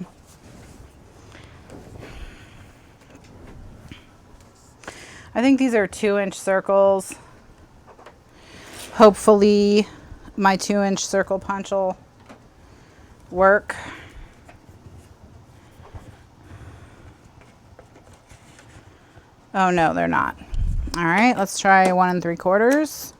I think these are 2-inch circles. Hopefully my 2-inch circle punch will work. Oh no, they're not. All right, let's try 1 3/4.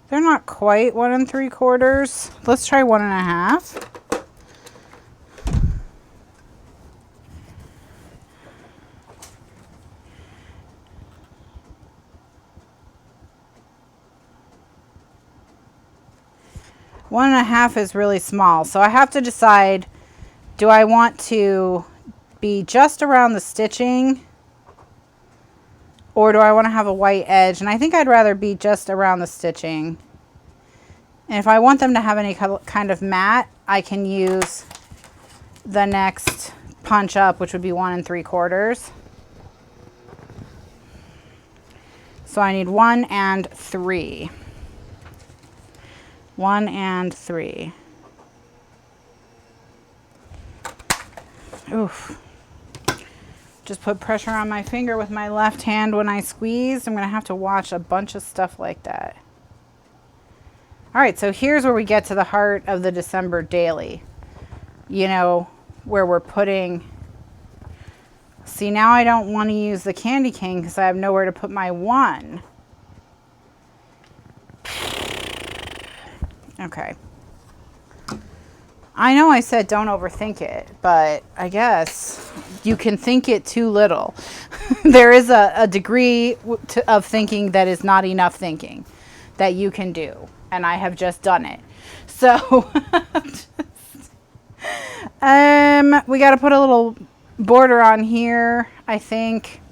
They're not quite 1 3/4. Let's try 1.5. One and a half is really small, so I have to decide, do I want to be just around the stitching or do I want to have a white edge? And I think I'd rather be just around the stitching. And if I want them to have any kind of matte, I can use the next punch up, which would be 1 3/4. So I need 1 and 3. 1 and 3. Oof. Just put pressure on my finger with my left hand when I squeeze. I'm going to have to watch a bunch of stuff like that. All right, so here's where we get to the heart of the December daily. You know, where we're putting... See, now I don't want to use the candy cane because I have nowhere to put my 1. Okay. I know I said don't overthink it, but I guess you can think it too little. There is a degree of thinking that is not enough thinking that you can do, and I have just done it. So we got to put a little border on here, I think,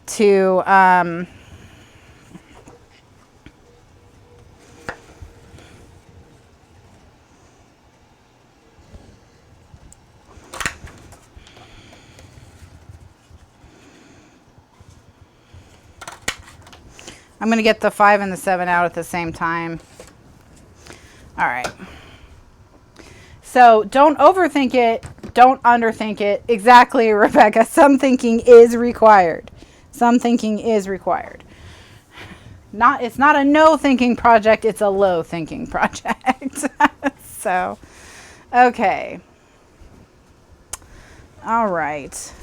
to I'm going to get the 5 and the 7 out at the same time. All right. So don't overthink it. Don't underthink it. Exactly, Rebecca. Some thinking is required. Some thinking is required. It's not a no thinking project. It's a low thinking project. So, okay. All right.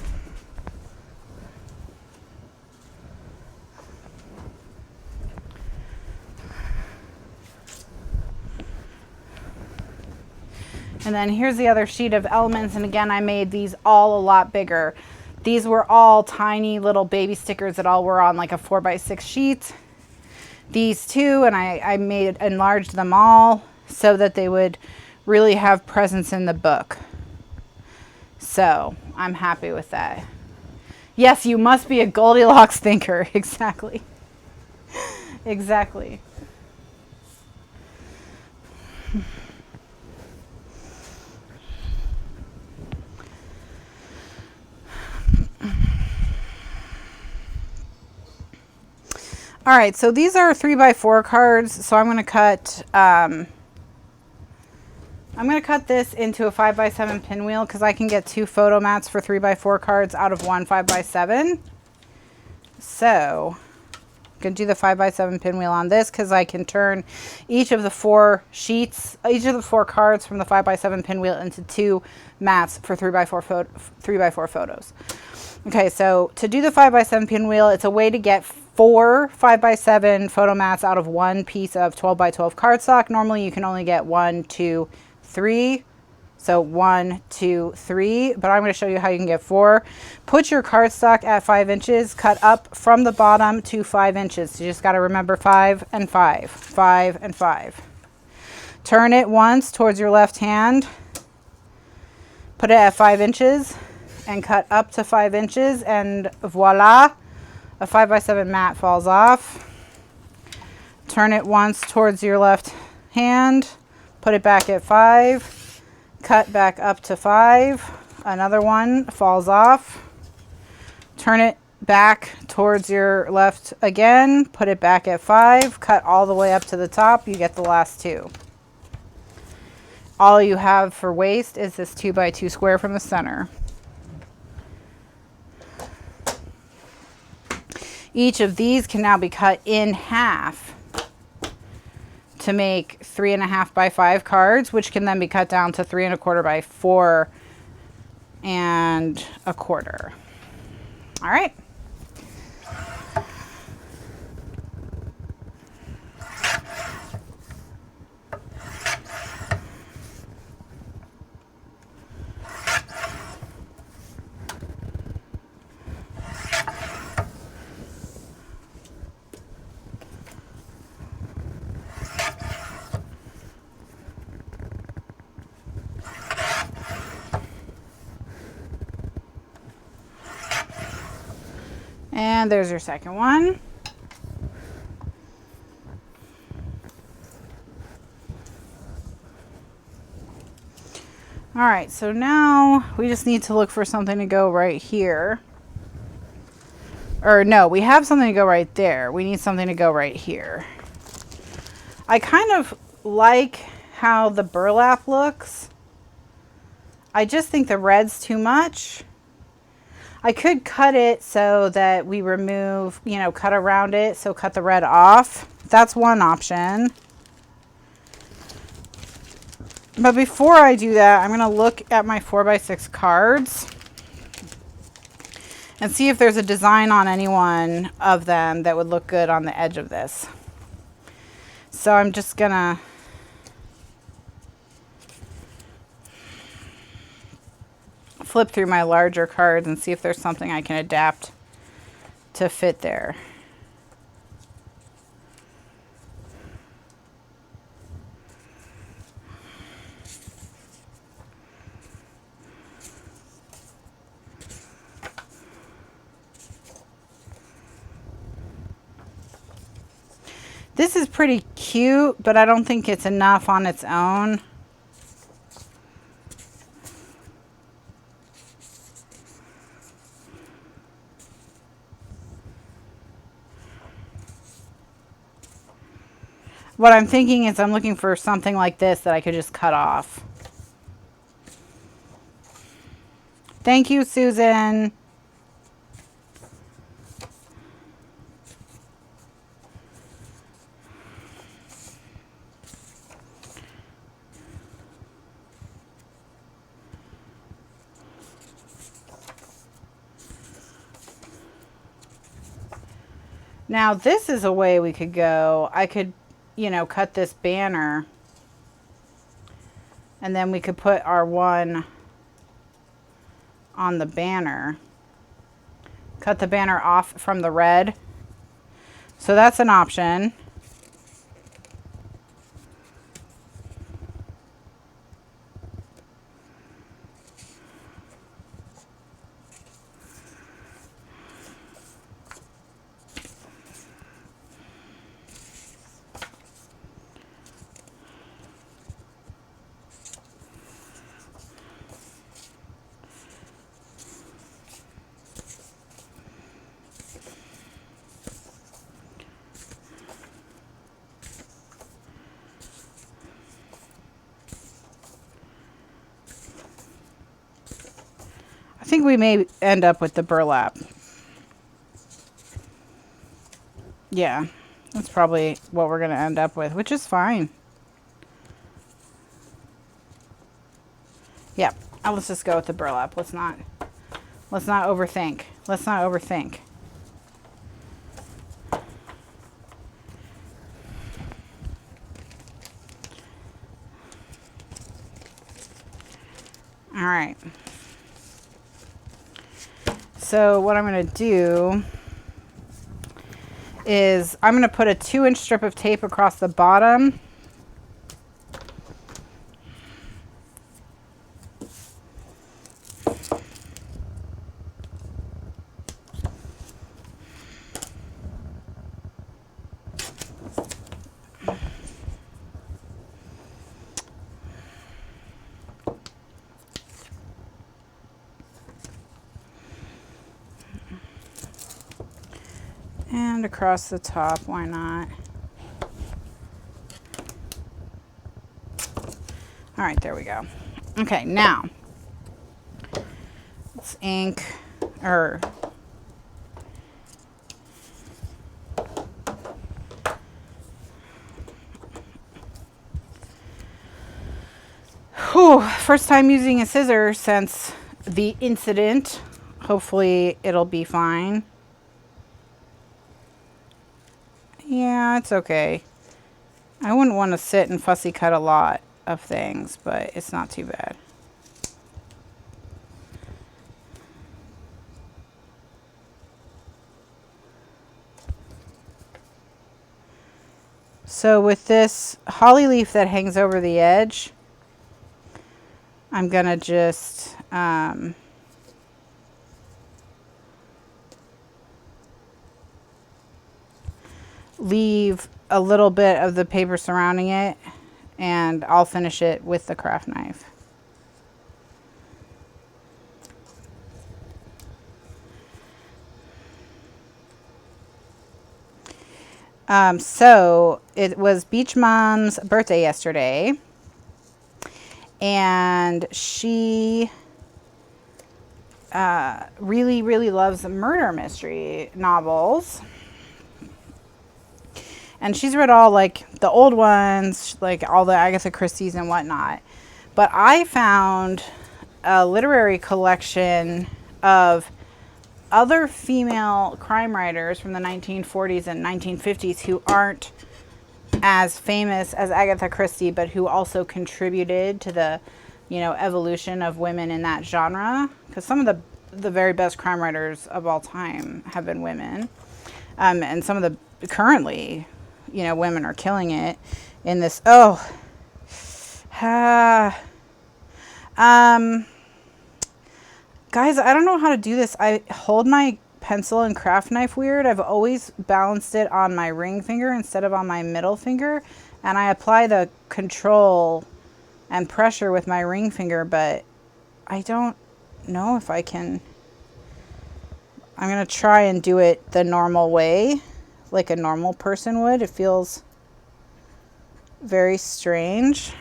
And then here's the other sheet of elements. And again, I made these all a lot bigger. These were all tiny little baby stickers that all were on like a 4x6 sheet. These two, and I enlarged them all so that they would really have presence in the book. So I'm happy with that. Yes, you must be a Goldilocks thinker. Exactly. Exactly. All right, so these are 3x4 cards. So I'm going to cut this into a 5x7 pinwheel because I can get 2 photo mats for 3x4 cards out of one 5x7. So I'm going to do the 5x7 pinwheel on this because I can turn each of the 4 sheets, each of the 4 cards from the 5x7 pinwheel into 2 mats for 3x4 photos. Okay, so to do the 5x7 pinwheel, it's a way to get 4 5x7 photo mats out of one piece of 12x12 cardstock. Normally you can only get 1, 2, 3. So 1, 2, 3, but I'm going to show you how you can get 4. Put your cardstock at 5 inches, cut up from the bottom to 5 inches. So you just got to remember 5 and 5, 5 and 5. Turn it once towards your left hand, put it at 5 inches and cut up to 5 inches, and voila, a 5x7 mat falls off. Turn it once towards your left hand, put it back at 5, cut back up to 5, another one falls off. Turn it back towards your left again, put it back at 5, cut all the way up to the top, you get the last 2. All you have for waste is this 2x2 square from the center. Each of these can now be cut in half to make 3.5 by 5 cards, which can then be cut down to 3.25 by 4.25. All right. And there's your second one. All right, so now we just need to look for something to go right here. Or no, we have something to go right there. We need something to go right here. I kind of like how the burlap looks. I just think the red's too much. I could cut it so that we remove, cut around it, so cut the red off. That's one option. But before I do that, I'm going to look at my 4x6 cards and see if there's a design on any one of them that would look good on the edge of this. So I'm just going to flip through my larger cards and see if there's something I can adapt to fit there. This is pretty cute, but I don't think it's enough on its own. what I'm thinking is I'm looking for something like this that I could just cut off. Thank you, Susan. Now this is a way we could go. I could, you know, cut this banner and then we could put our one on the banner. Cut the banner off from the red. So that's an option. I think we may end up with the burlap. Yeah, that's probably what we're going to end up with, which is fine. Yeah, let's just go with the burlap. Let's not overthink. Let's not overthink. All right. So what I'm going to do is I'm going to put a 2-inch strip of tape across the bottom. And across the top, why not? All right, there we go. Okay, now let's ink or first time using a scissor since the incident. Hopefully it'll be fine. Yeah, it's okay. I wouldn't want to sit and fussy cut a lot of things, but it's not too bad. So with this holly leaf that hangs over the edge, I'm gonna just leave a little bit of the paper surrounding it, and I'll finish it with the craft knife. So it was Beach Mom's birthday yesterday, and she really, really loves murder mystery novels. And she's read all, like, the old ones, like all the Agatha Christie's and whatnot. But I found a literary collection of other female crime writers from the 1940s and 1950s who aren't as famous as Agatha Christie, but who also contributed to the, you know, evolution of women in that genre. Because some of the very best crime writers of all time have been women. And some of the currently, you know, women are killing it in this. Guys, I don't know how to do this. I hold my pencil and craft knife weird. I've always balanced it on my ring finger instead of on my middle finger. And I apply the control and pressure with my ring finger, but I don't know if I can. I'm going to try and do it the normal way, like a normal person would. It feels Very strange.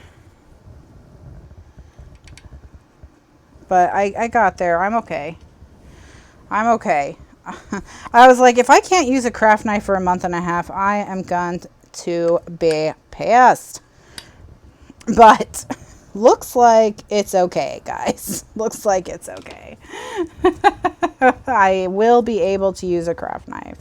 But I got there. I'm okay. I'm okay. I was like, if I can't use a craft knife for a month and a half, I am going to be pissed. But looks like it's okay, guys. Looks like it's okay. I will be able to use a craft knife.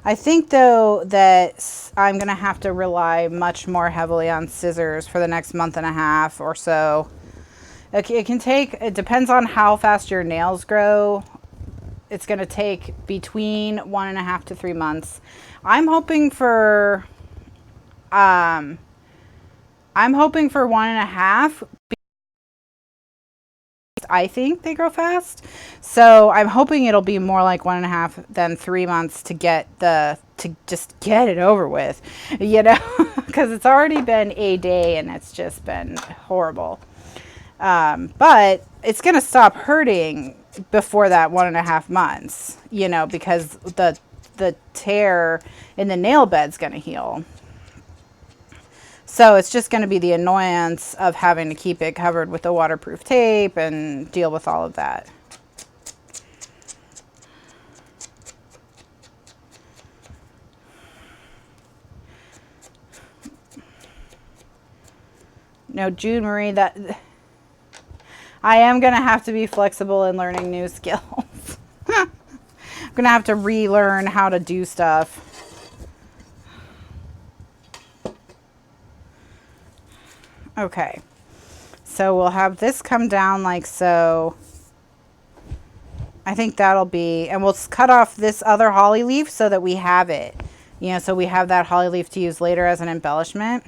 I think, though, that I'm going to have to rely much more heavily on scissors for the next month and a half or so. It can take, it depends on how fast your nails grow. It's going to take between 1.5 to 3 months. I'm hoping for 1.5. I think they grow fast. So I'm hoping it'll be more like 1.5 than 3 months to just get it over with, you know, because it's already been a day and it's just been horrible. But it's going to stop hurting before that 1.5 months, you know, because the tear in the nail bed's going to heal. So it's just going to be the annoyance of having to keep it covered with the waterproof tape and deal with all of that. No, June Marie, that I am going to have to be flexible in learning new skills. I'm going to have to relearn how to do stuff. Okay, so we'll have this come down like so. I think that'll be, and we'll cut off this other holly leaf so that we have it, you know, so we have that holly leaf to use later as an embellishment.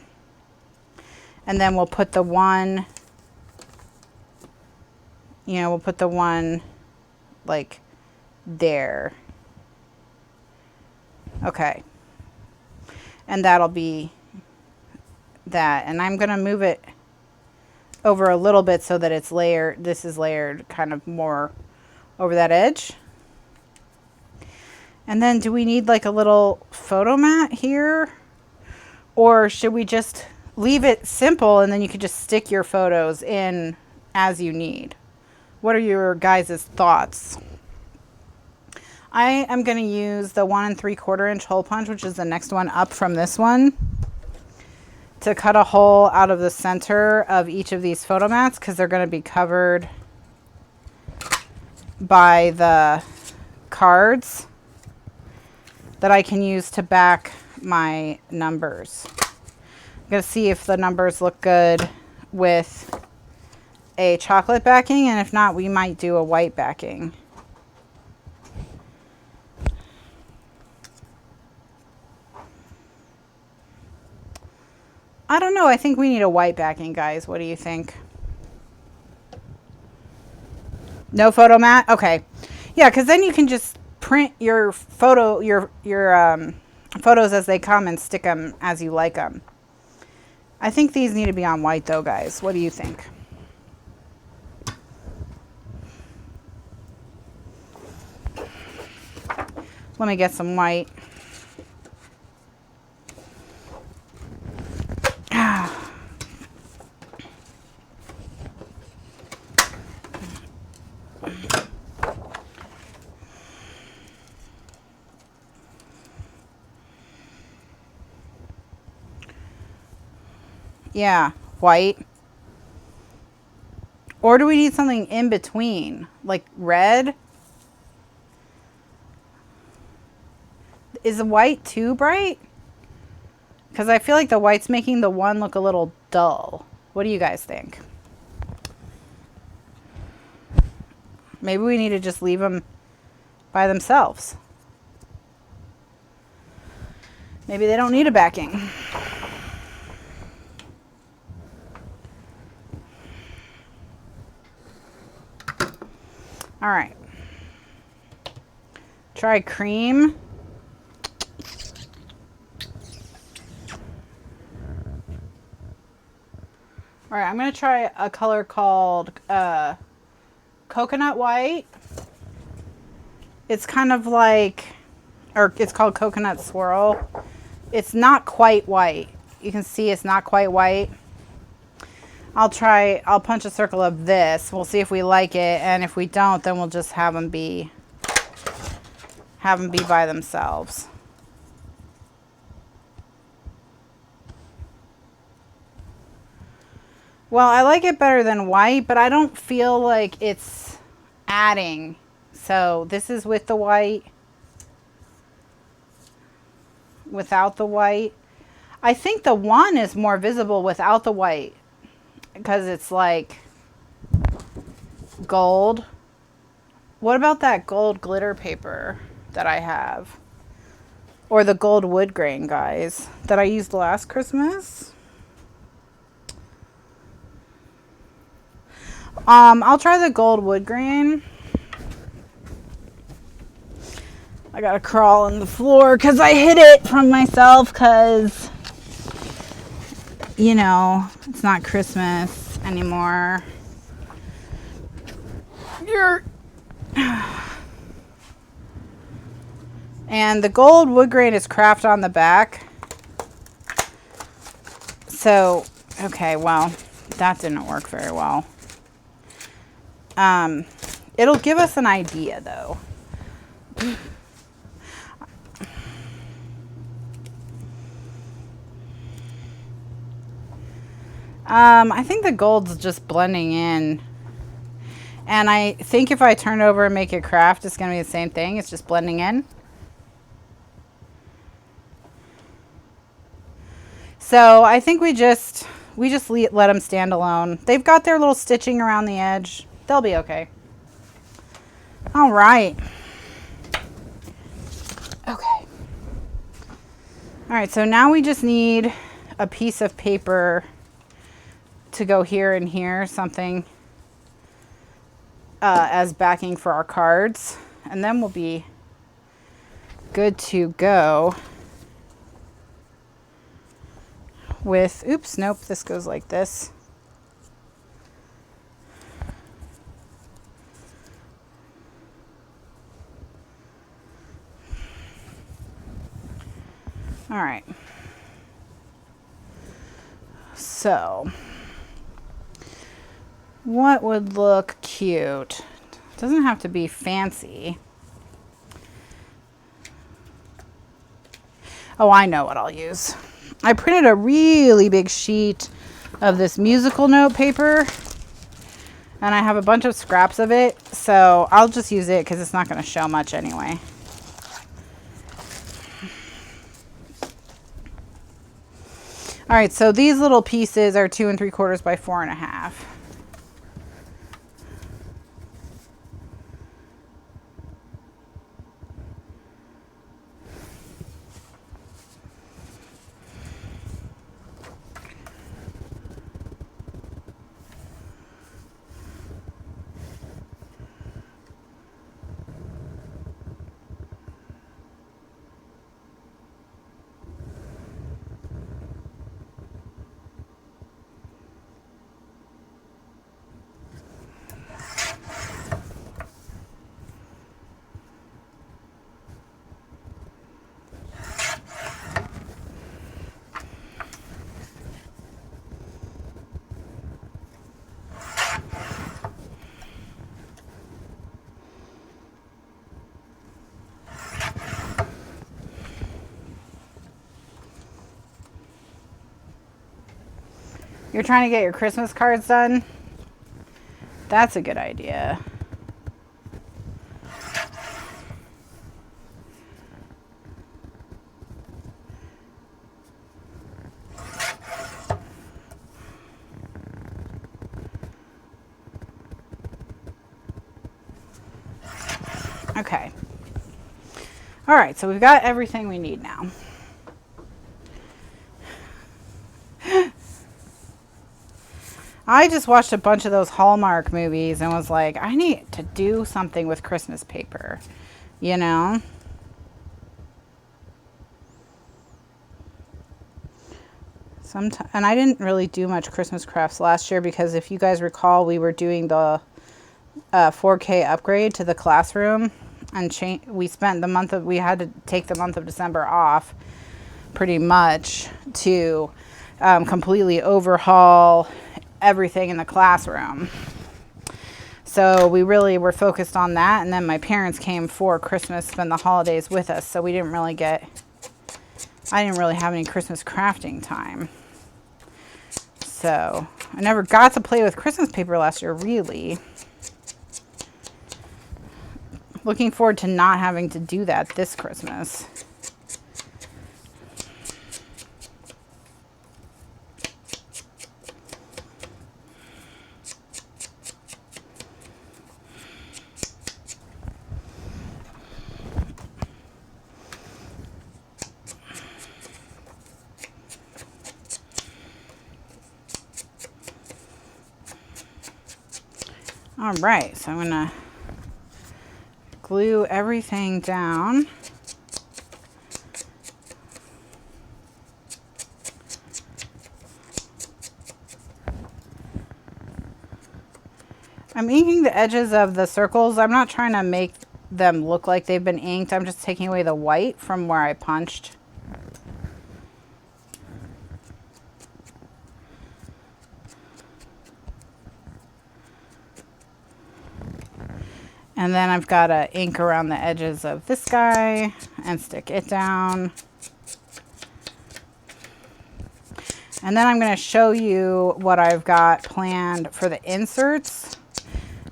And then we'll put the one, you know, we'll put the one like there. Okay, and that'll be that. And I'm going to move it over a little bit so that it's layered. This is layered kind of more over that edge. And then do we need like a little photo mat here? Or should we just leave it simple and then you can just stick your photos in as you need? What are your guys' thoughts? I am going to use the 1 3/4 inch hole punch, which is the next one up from this one, to cut a hole out of the center of each of these photo mats because they're going to be covered by the cards that I can use to back my numbers. I'm going to see if the numbers look good with a chocolate backing, and if not, we might do a white backing. I don't know. I think we need a white backing, guys. What do you think? No photo mat? Okay. Yeah, because then you can just print your photo, your photos as they come and stick them as you like them. I think these need to be on white though, guys. What do you think? Let me get some white. Yeah, white. Or do we need something in between? Like red? Is the white too bright? Because I feel like the white's making the one look a little dull. What do you guys think? Maybe we need to just leave them by themselves. Maybe they don't need a backing. All right. Try cream. All right, I'm going to try a color called coconut white. It's kind of like or it's called Coconut Swirl. It's not quite white. You can see it's not quite white. I'll punch a circle of this. We'll see if we like it, and if we don't, then we'll just have them be by themselves. Well, I like it better than white, but I don't feel like it's adding. So this is with the white, without the white. I think the one is more visible without the white because it's like gold. What about that gold glitter paper that I have? Or the gold wood grain, guys, that I used last Christmas? I'll try the gold wood grain. I gotta crawl on the floor because I hid it from myself because, you know, it's not Christmas anymore. And the gold wood grain is craft on the back. So, okay, well, that didn't work very well. It'll give us an idea though. I think the gold's just blending in. And I think if I turn it over and make it craft, it's going to be the same thing. It's just blending in. So I think we just let them stand alone. They've got their little stitching around the edge. They'll be okay. All right. Okay. All right, so now we just need a piece of paper to go here and here, something as backing for our cards, and then we'll be good to go with, oops, nope, this goes like this. All right. So, what would look cute? It doesn't have to be fancy. Oh, I know what I'll use. I printed a really big sheet of this musical note paper, and I have a bunch of scraps of it, so I'll just use it because it's not going to show much anyway. All right, so these little pieces are 2 3/4 by 4 1/2. You're trying to get your Christmas cards done? That's a good idea. Okay. All right, so we've got everything we need now. I just watched a bunch of those Hallmark movies and was like, I need to do something with Christmas paper, you know? And I didn't really do much Christmas crafts last year because if you guys recall, we were doing the 4K upgrade to the classroom, and we spent the month of, we had to take the month of December off pretty much to completely overhaul everything in the classroom. So we really were focused on that. And then my parents came for Christmas, spend the holidays with us. So we didn't really I didn't really have any Christmas crafting time. So I never got to play with Christmas paper last year, really. Looking forward to not having to do that this Christmas. All right, so I'm gonna glue everything down. I'm inking the edges of the circles. I'm not trying to make them look like they've been inked. I'm just taking away the white from where I punched. And then I've got to ink around the edges of this guy and stick it down. And then I'm going to show you what I've got planned for the inserts,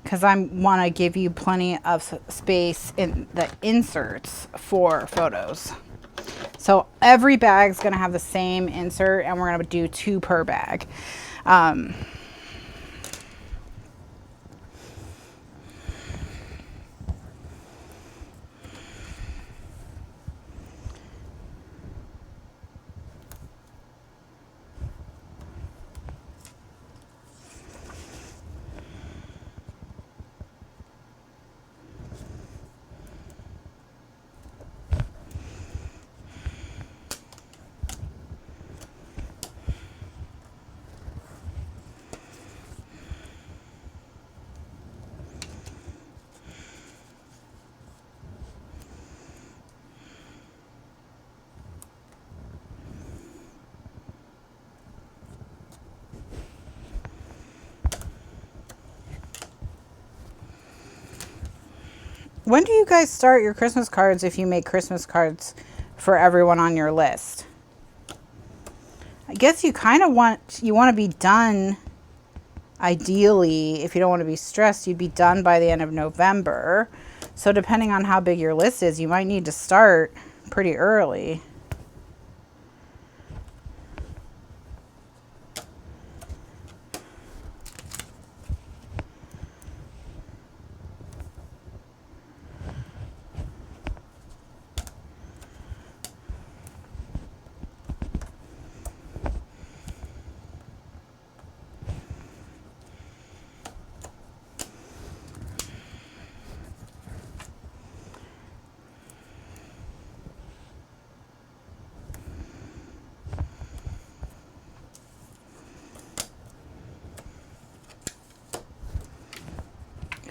because I want to give you plenty of space in the inserts for photos. So every bag's going to have the same insert, and we're going to do 2 per bag. When do you guys start your Christmas cards if you make Christmas cards for everyone on your list? I guess you kind of want to be done, ideally, if you don't want to be stressed, you'd be done by the end of November. So depending on how big your list is, you might need to start pretty early.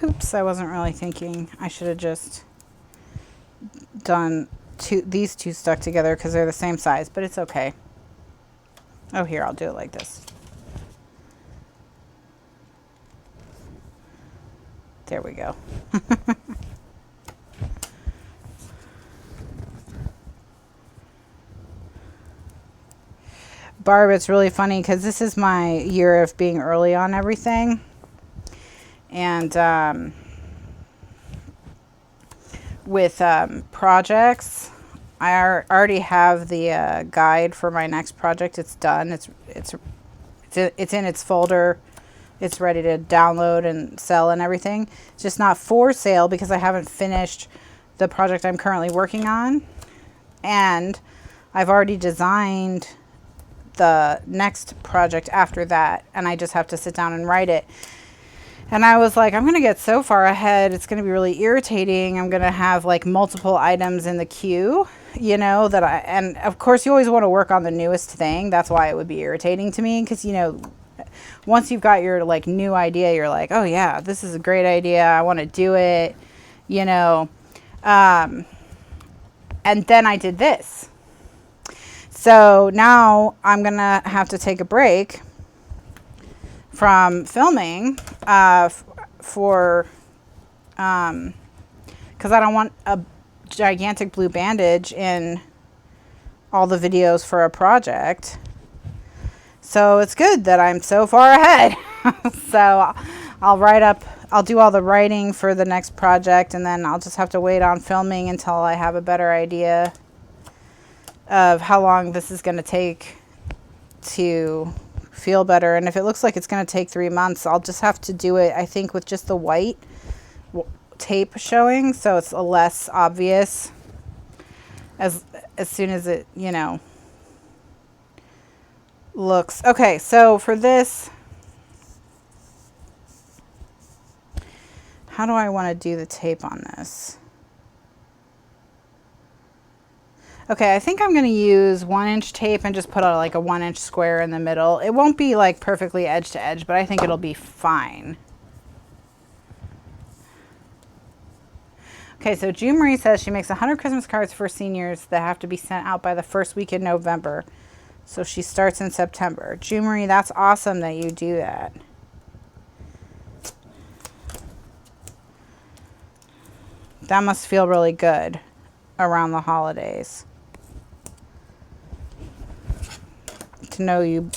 Oops, I wasn't really thinking. I should have just done these two stuck together because they're the same size, but it's okay. Oh, here, I'll do it like this. There we go. Barb, it's really funny because this is my year of being early on everything. And with projects, I already have the guide for my next project. It's done. It's in its folder. It's ready to download and sell and everything. It's just not for sale because I haven't finished the project I'm currently working on. And I've already designed the next project after that, and I just have to sit down and write it. And I was like, I'm going to get so far ahead, it's going to be really irritating. I'm going to have like multiple items in the queue, you know, and of course you always want to work on the newest thing. That's why it would be irritating to me, because, you know, once you've got your like new idea, you're like, oh yeah, this is a great idea. I want to do it, you know. And then I did this. So now I'm going to have to take a break from filming for because I don't want a gigantic blue bandage in all the videos for a project. So it's good that I'm so far ahead. So I'll do all the writing for the next project, and then I'll just have to wait on filming until I have a better idea of how long this is going to take to feel better. And if it looks like it's going to take 3 months, I'll just have to do it, I think, with just the white tape showing, so it's less obvious as soon as it, you know, looks. Okay, so for this, how do I want to do the tape on this? Okay, I think I'm going to use 1-inch tape and just put like a 1-inch square in the middle. It won't be like perfectly edge to edge, but I think it'll be fine. Okay, so June Marie says she makes 100 Christmas cards for seniors that have to be sent out by the first week in November. So she starts in September. June Marie, that's awesome that you do that. That must feel really good around the holidays. To know you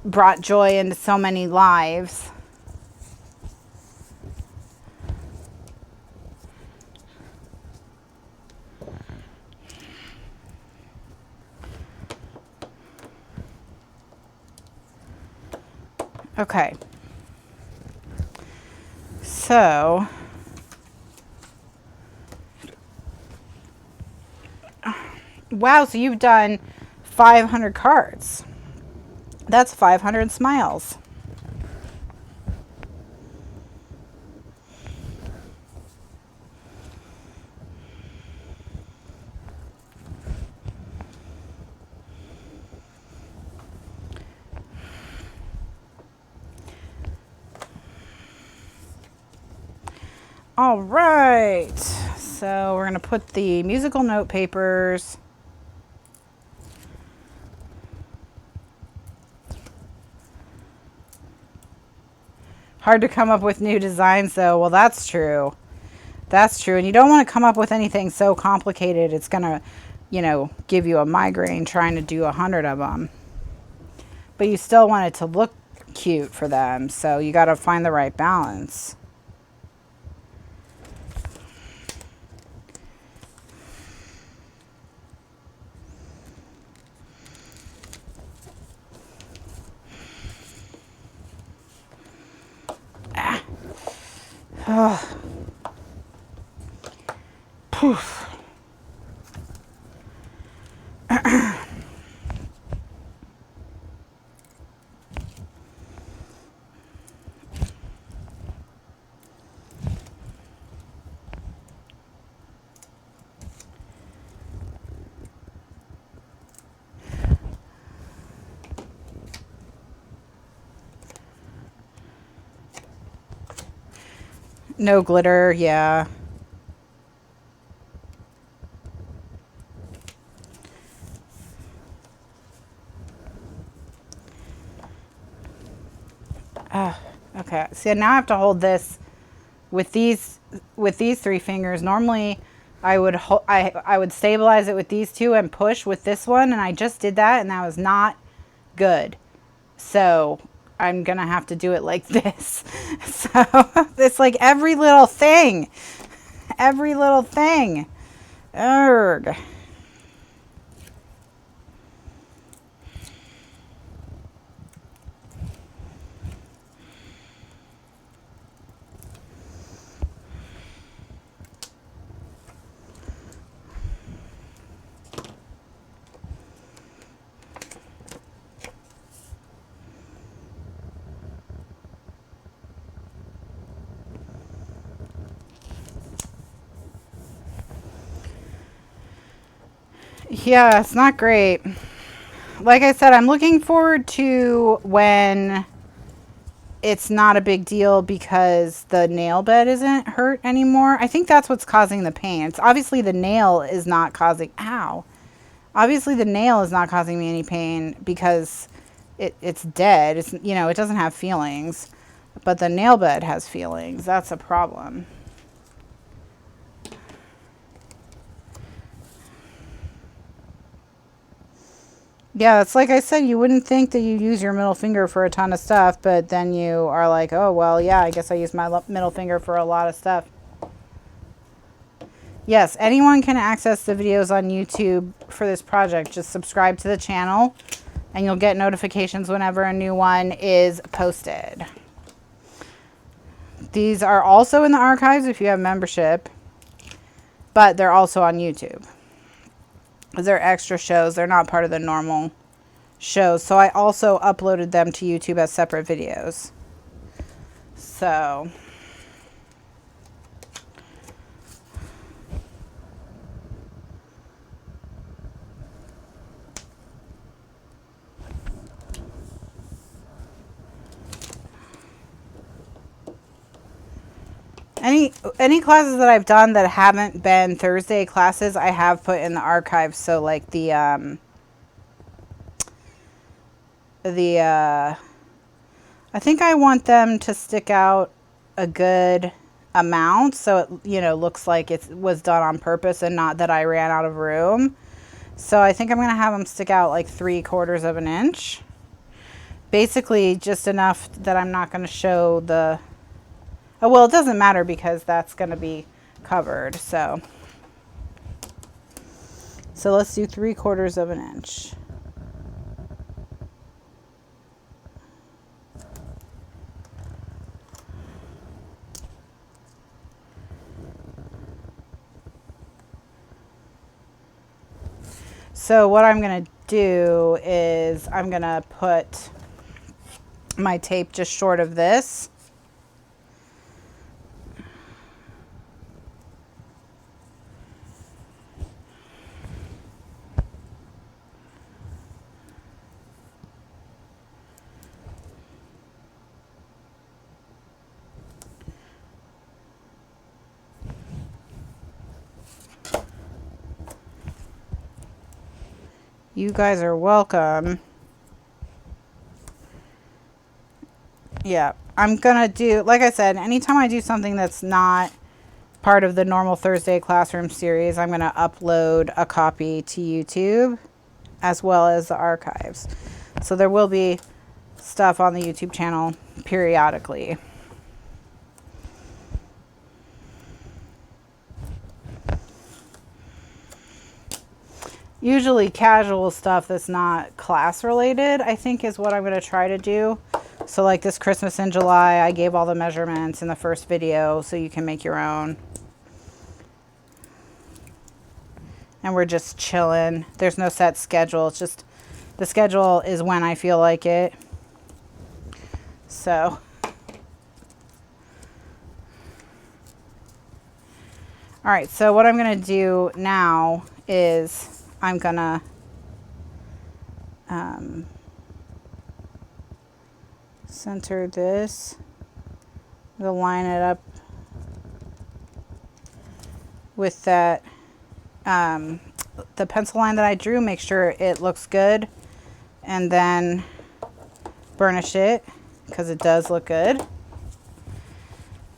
brought joy into so many lives. Okay, so wow, so you've done 500 cards. That's 500 smiles. All right, so we're going to put the musical note papers hard to come up with new designs though. Well, that's true. That's true. And you don't want to come up with anything so complicated it's going to, you know, give you a migraine trying to do 100 of them. But you still want it to look cute for them, so you got to find the right balance. Oh. Poof. No glitter, yeah. Okay, see now I have to hold this with these 3 fingers. Normally I would stabilize it with these 2 and push with this one, and I just did that and that was not good. So I'm gonna have to do it like this. So it's like every little thing. Every little thing. Urgh. Yeah, it's not great. Like I said, I'm looking forward to when it's not a big deal because the nail bed isn't hurt anymore. I think that's what's causing the pain. It's obviously the nail is not causing, ow. Obviously the nail is not causing me any pain because it's dead. It's, you know, it doesn't have feelings, but the nail bed has feelings. That's a problem. Yeah, it's like I said, you wouldn't think that you use your middle finger for a ton of stuff, but then you are like, oh, well, yeah, I guess I use my middle finger for a lot of stuff. Yes, anyone can access the videos on YouTube for this project. Just subscribe to the channel and you'll get notifications whenever a new one is posted. These are also in the archives if you have membership, but they're also on YouTube. They're extra shows. They're not part of the normal shows. So I also uploaded them to YouTube as separate videos. So any classes that I've done that haven't been Thursday classes, I have put in the archives. So like I think I want them to stick out a good amount so it, you know, looks like it was done on purpose and not that I ran out of room. So I think I'm going to have them stick out like 3/4 of an inch. Basically just enough that I'm not going to show the, oh, well, it doesn't matter because that's going to be covered. So let's do 3/4 of an inch. So what I'm going to do is I'm going to put my tape just short of this. You guys are welcome. Yeah, I'm gonna do, like I said, anytime I do something that's not part of the normal Thursday classroom series, I'm gonna upload a copy to YouTube as well as the archives. So there will be stuff on the YouTube channel periodically. Usually casual stuff that's not class related, I think, is what I'm going to try to do. So like this Christmas in July, I gave all the measurements in the first video so you can make your own. And we're just chilling. There's no set schedule. It's just the schedule is when I feel like it. So all right, so what I'm going to do now is I'm gonna center this. I'm gonna line it up with that the pencil line that I drew. Make sure it looks good, and then burnish it because it does look good.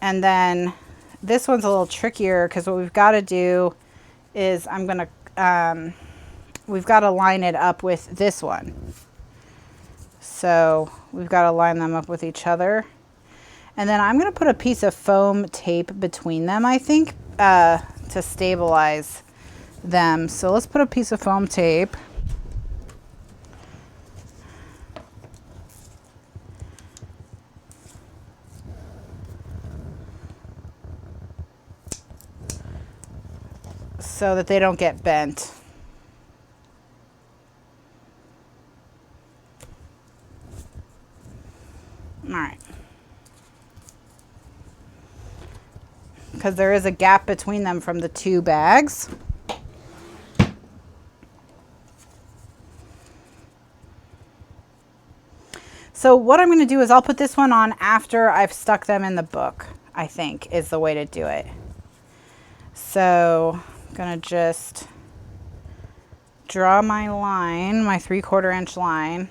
And then this one's a little trickier because what we've got to do is I'm gonna we've got to line it up with this one. So we've got to line them up with each other. And then I'm going to put a piece of foam tape between them, I think, to stabilize them. So let's put a piece of foam tape. So that they don't get bent. All right. Because there is a gap between them from the two bags. So what I'm going to do is I'll put this one on after I've stuck them in the book, I think is the way to do it. So I'm going to just draw my line, my 3/4 inch line.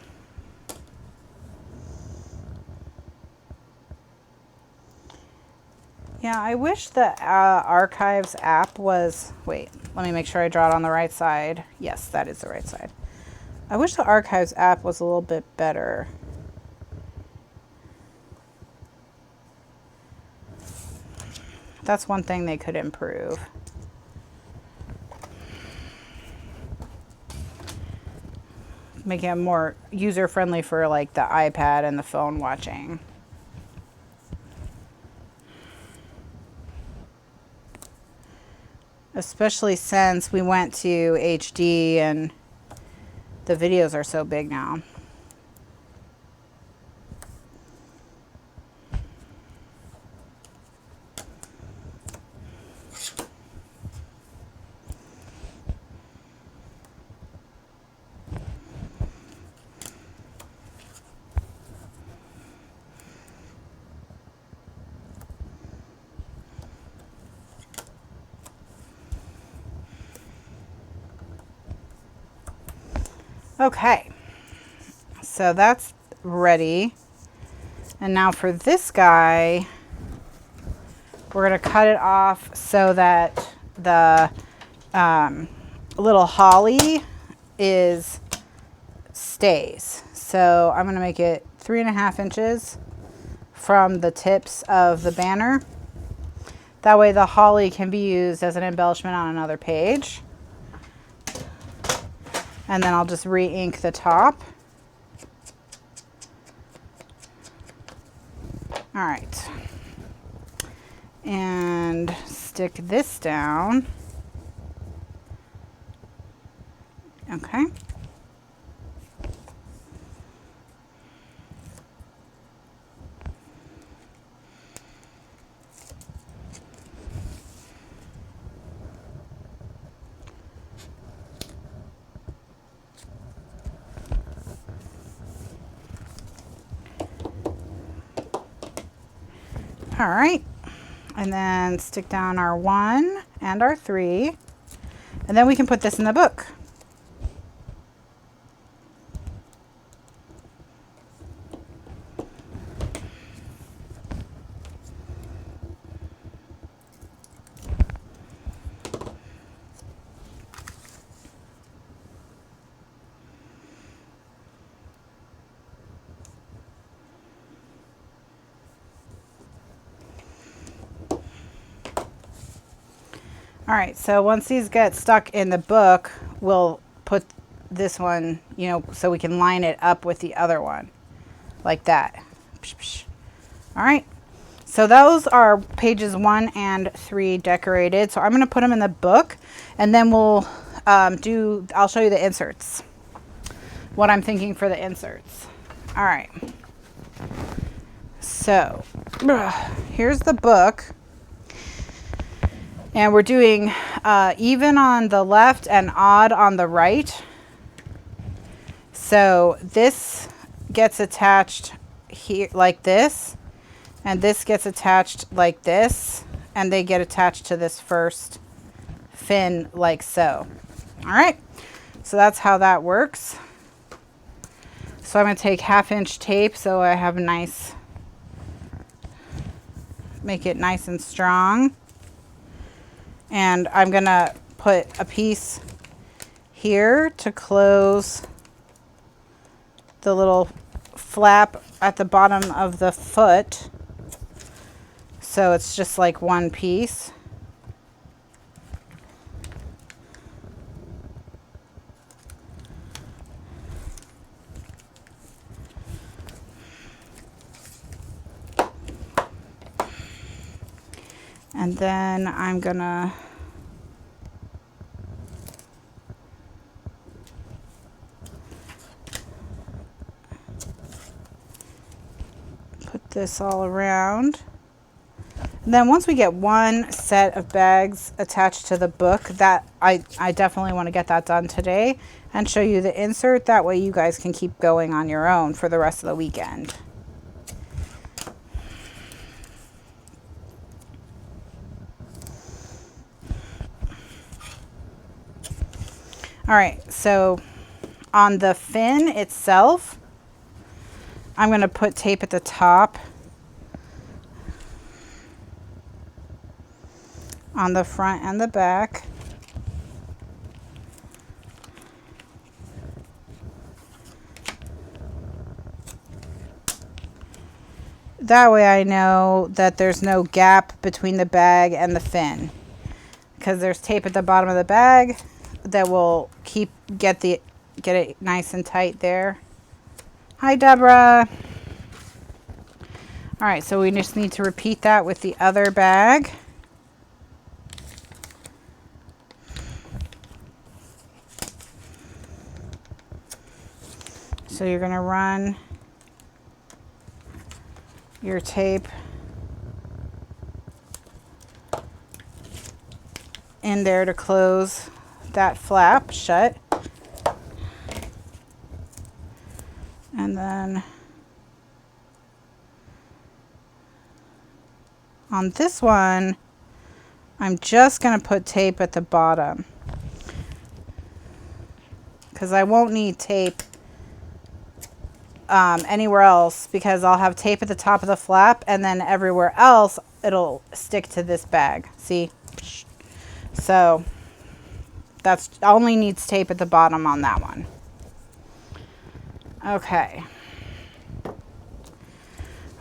Yeah, I wish the Archives app was, wait, let me make sure I draw it on the right side. Yes, that is the right side. I wish the Archives app was a little bit better. That's one thing they could improve. Make it more user-friendly for like the iPad and the phone watching. Especially since we went to HD and the videos are so big now. Okay, so that's ready. And now for this guy, we're going to cut it off so that the little holly stays. So I'm going to make it 3.5 inches from the tips of the banner. That way the holly can be used as an embellishment on another page. And then I'll just re-ink the top. All right. And stick this down. Okay. All right, and then stick down our 1 and our 3, and then we can put this in the book. All right, so once these get stuck in the book, we'll put this one, you know, so we can line it up with the other one, like that. All right, so those are pages 1 and 3 decorated. So I'm going to put them in the book, and then we'll I'll show you the inserts, what I'm thinking for the inserts. All right, so here's the book. And we're doing even on the left and odd on the right. So this gets attached here like this, and this gets attached like this, and they get attached to this first fin like so. All right, so that's how that works. So I'm going to take 1/2 inch tape so I have nice, make it nice and strong. And I'm going to put a piece here to close the little flap at the bottom of the foot. So it's just like one piece. And then I'm gonna put this all around. Then once we get one set of bags attached to the book, that I definitely want to get that done today and show you the insert. That way you guys can keep going on your own for the rest of the weekend. All right, so on the fin itself, I'm going to put tape at the top on the front and the back. That way I know that there's no gap between the bag and the fin, because there's tape at the bottom of the bag that will get it nice and tight there. Hi, Deborah. All right, so we just need to repeat that with the other bag. So you're going to run your tape in there to close that flap shut. And then on this one, I'm just going to put tape at the bottom, because I won't need tape anywhere else, because I'll have tape at the top of the flap, and then everywhere else it'll stick to this bag. See? So that's only needs tape at the bottom on that one. Okay.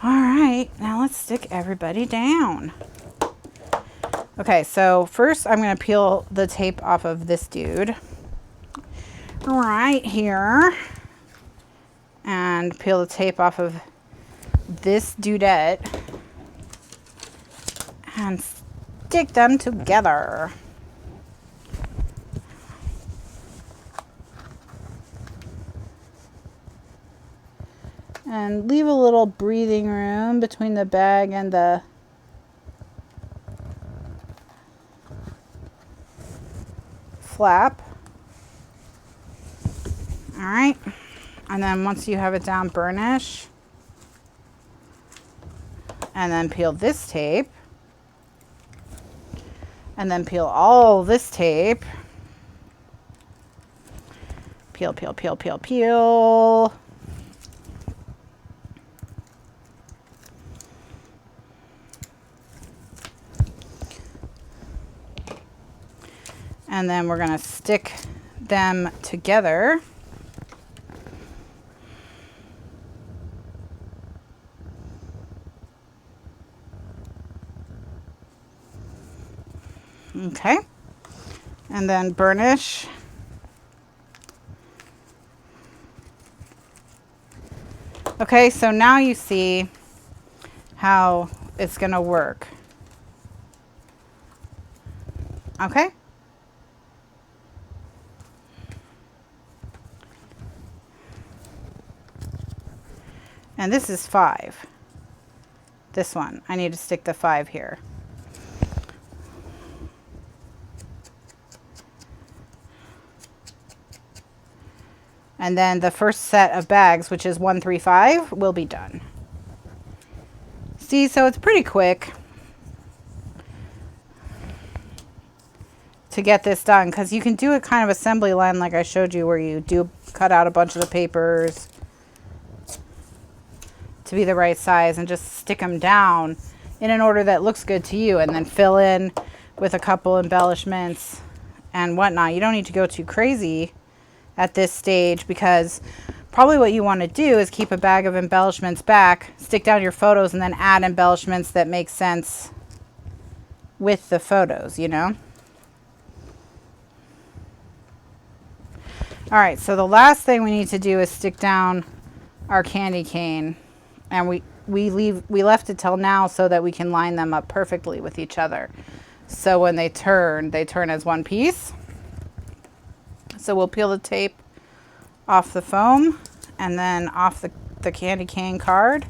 All right, now let's stick everybody down. Okay, so first I'm going to peel the tape off of this dude right here, and peel the tape off of this dudette and stick them together. And leave a little breathing room between the bag and the flap. All right. And then once you have it down, burnish. And then peel this tape. And then peel all this tape. Peel, peel, peel, peel, peel. And then we're going to stick them together. Okay. And then burnish. Okay, so now you see how it's going to work. Okay? And this is 5. This one, I need to stick the 5 here. And then the first set of bags, which is 1, 3, 5, will be done. See, so it's pretty quick to get this done, because you can do a kind of assembly line like I showed you, where you do cut out a bunch of the papers to be the right size and just stick them down in an order that looks good to you, and then fill in with a couple embellishments and whatnot. You don't need to go too crazy at this stage, because probably what you want to do is keep a bag of embellishments back, stick down your photos, and then add embellishments that make sense with the photos, you know? All right, so the last thing we need to do is stick down our candy cane. And we left it till now so that we can line them up perfectly with each other. So when they turn as one piece. So we'll peel the tape off the foam and then off the candy cane card.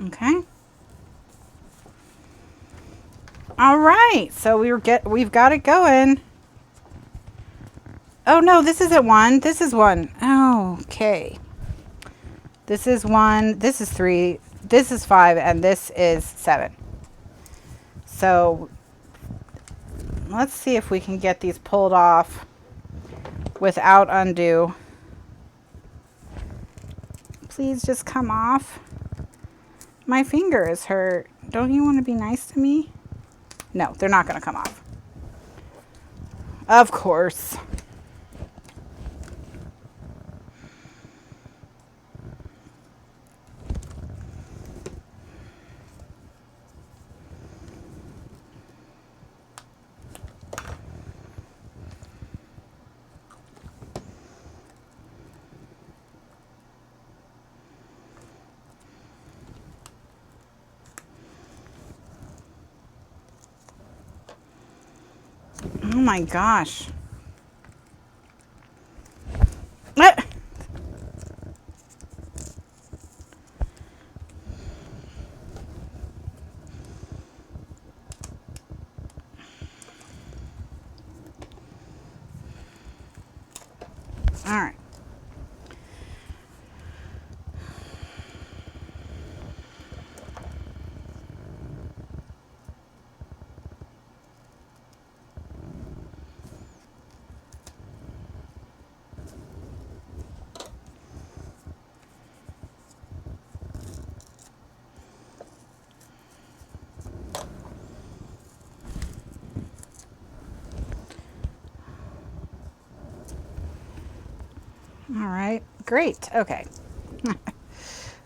Okay. All right, so we've got it going. Oh no, this isn't one. This is one. Oh, okay. This is 1, this is 3, this is 5, and this is 7. So let's see if we can get these pulled off without undo. Please just come off. My finger is hurt. Don't you want to be nice to me? No, they're not going to come off. Of course. Oh my gosh. Ah! All right. All right, great. Okay.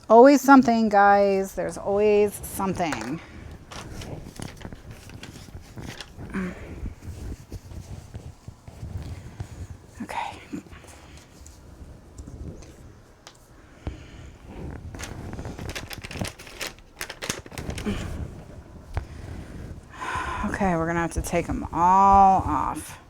Always something, guys. There's always something. Okay. Okay, we're gonna have to take them all off.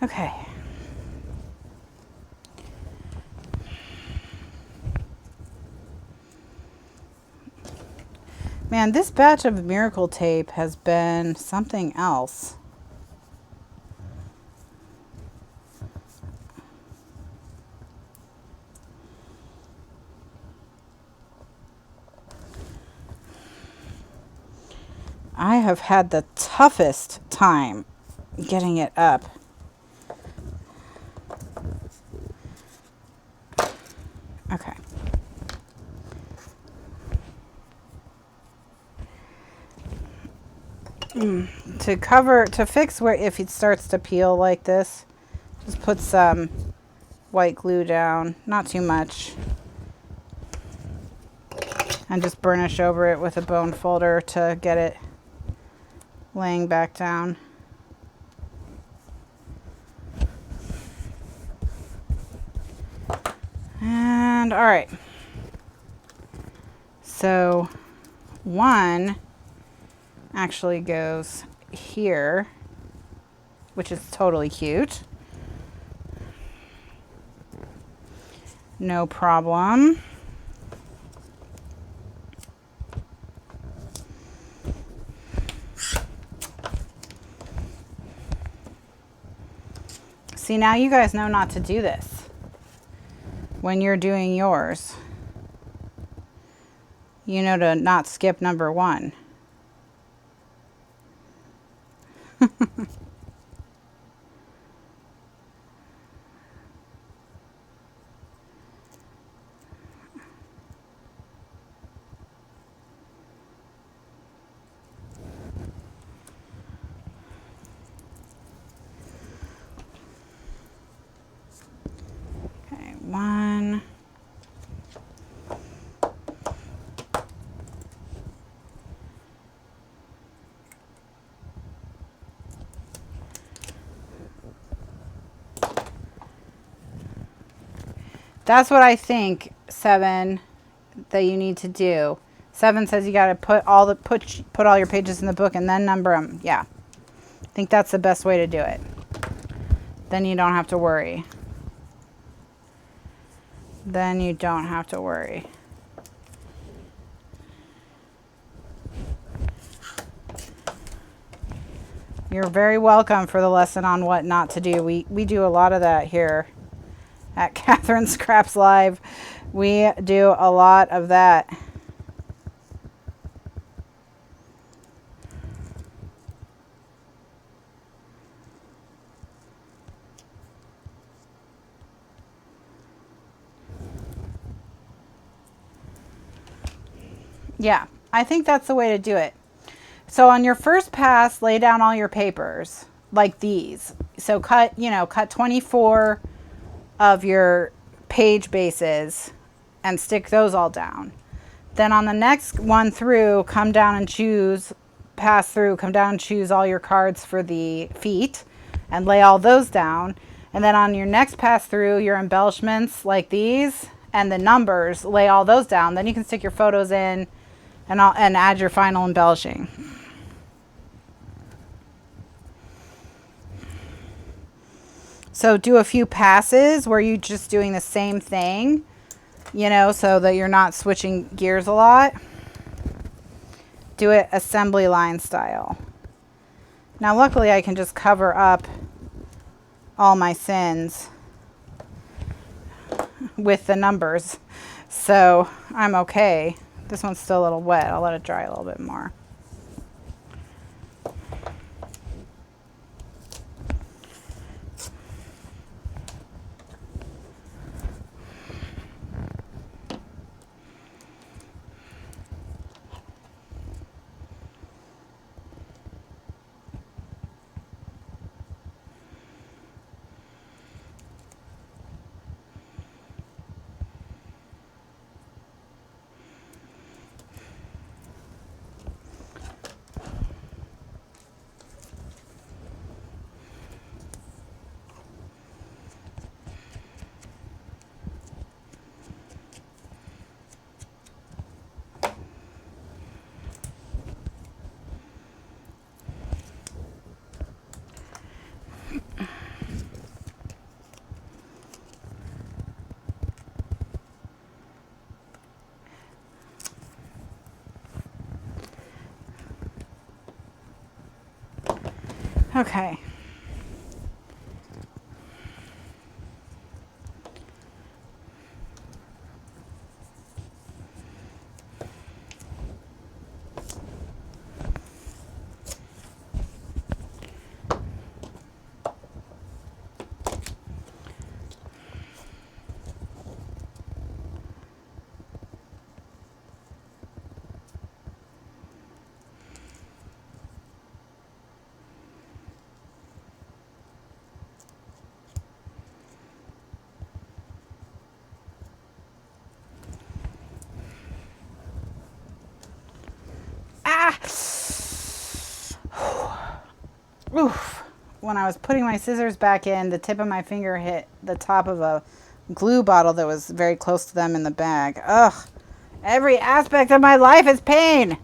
Okay. Man, this batch of Miracle Tape has been something else. I have had the toughest time getting it up. Okay. To fix where if it starts to peel like this, just put some white glue down, not too much, and just burnish over it with a bone folder to get it laying back down. And all right, so one actually goes here, which is totally cute. No problem. See, now you guys know not to do this when you're doing yours. You know to not skip number 1. Okay, 1. That's what I think, 7, that you need to do. 7 says you got to put all your pages in the book and then number them. Yeah. I think that's the best way to do it. Then you don't have to worry. Then you don't have to worry. You're very welcome for the lesson on what not to do. We do a lot of that here at Kathryn Scraps Live. We do a lot of that. Yeah, I think that's the way to do it. So on your first pass, lay down all your papers like these. So cut 24 of your page bases and stick those all down. Then on the next one through, come down and choose, pass through, come down and choose all your cards for the feet and lay all those down. And then on your next pass through, your embellishments like these and the numbers, lay all those down. Then you can stick your photos in and add your final embellishing. So do a few passes where you're just doing the same thing, so that you're not switching gears a lot. Do it assembly line style. Now, luckily, I can just cover up all my sins with the numbers, so I'm okay. This one's still a little wet. I'll let it dry a little bit more. Okay. Oof. When I was putting my scissors back in, the tip of my finger hit the top of a glue bottle that was very close to them in the bag. Ugh. Every aspect of my life is pain.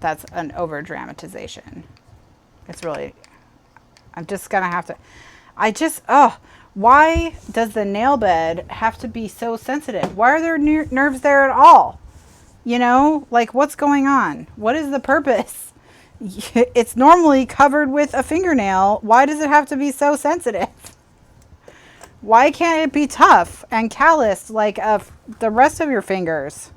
That's an over dramatization. It's really, I'm just going to have to, why does the nail bed have to be so sensitive? Why are there nerves there at all? Like, what's going on? What is the purpose? It's normally covered with a fingernail. Why does it have to be so sensitive? Why can't it be tough and calloused like the rest of your fingers?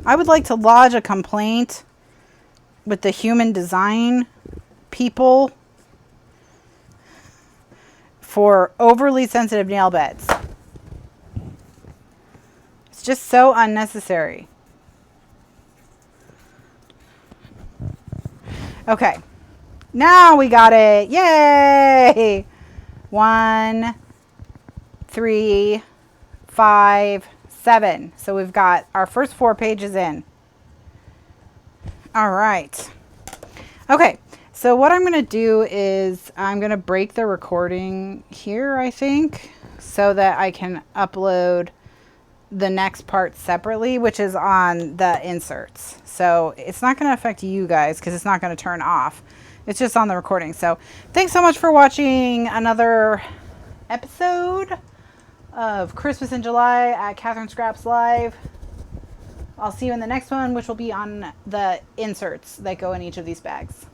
I would like to lodge a complaint with the human design people for overly sensitive nail beds. It's just so unnecessary. Okay, now we got it. Yay! 1, 3, 5, 7. So we've got our first 4 pages in. All right. Okay. So what I'm going to do is I'm going to break the recording here, I think, so that I can upload the next part separately, which is on the inserts. So it's not going to affect you guys because it's not going to turn off. It's just on the recording. So thanks so much for watching another episode of Christmas in July at Kathryn Scraps Live. I'll see you in the next one, which will be on the inserts that go in each of these bags.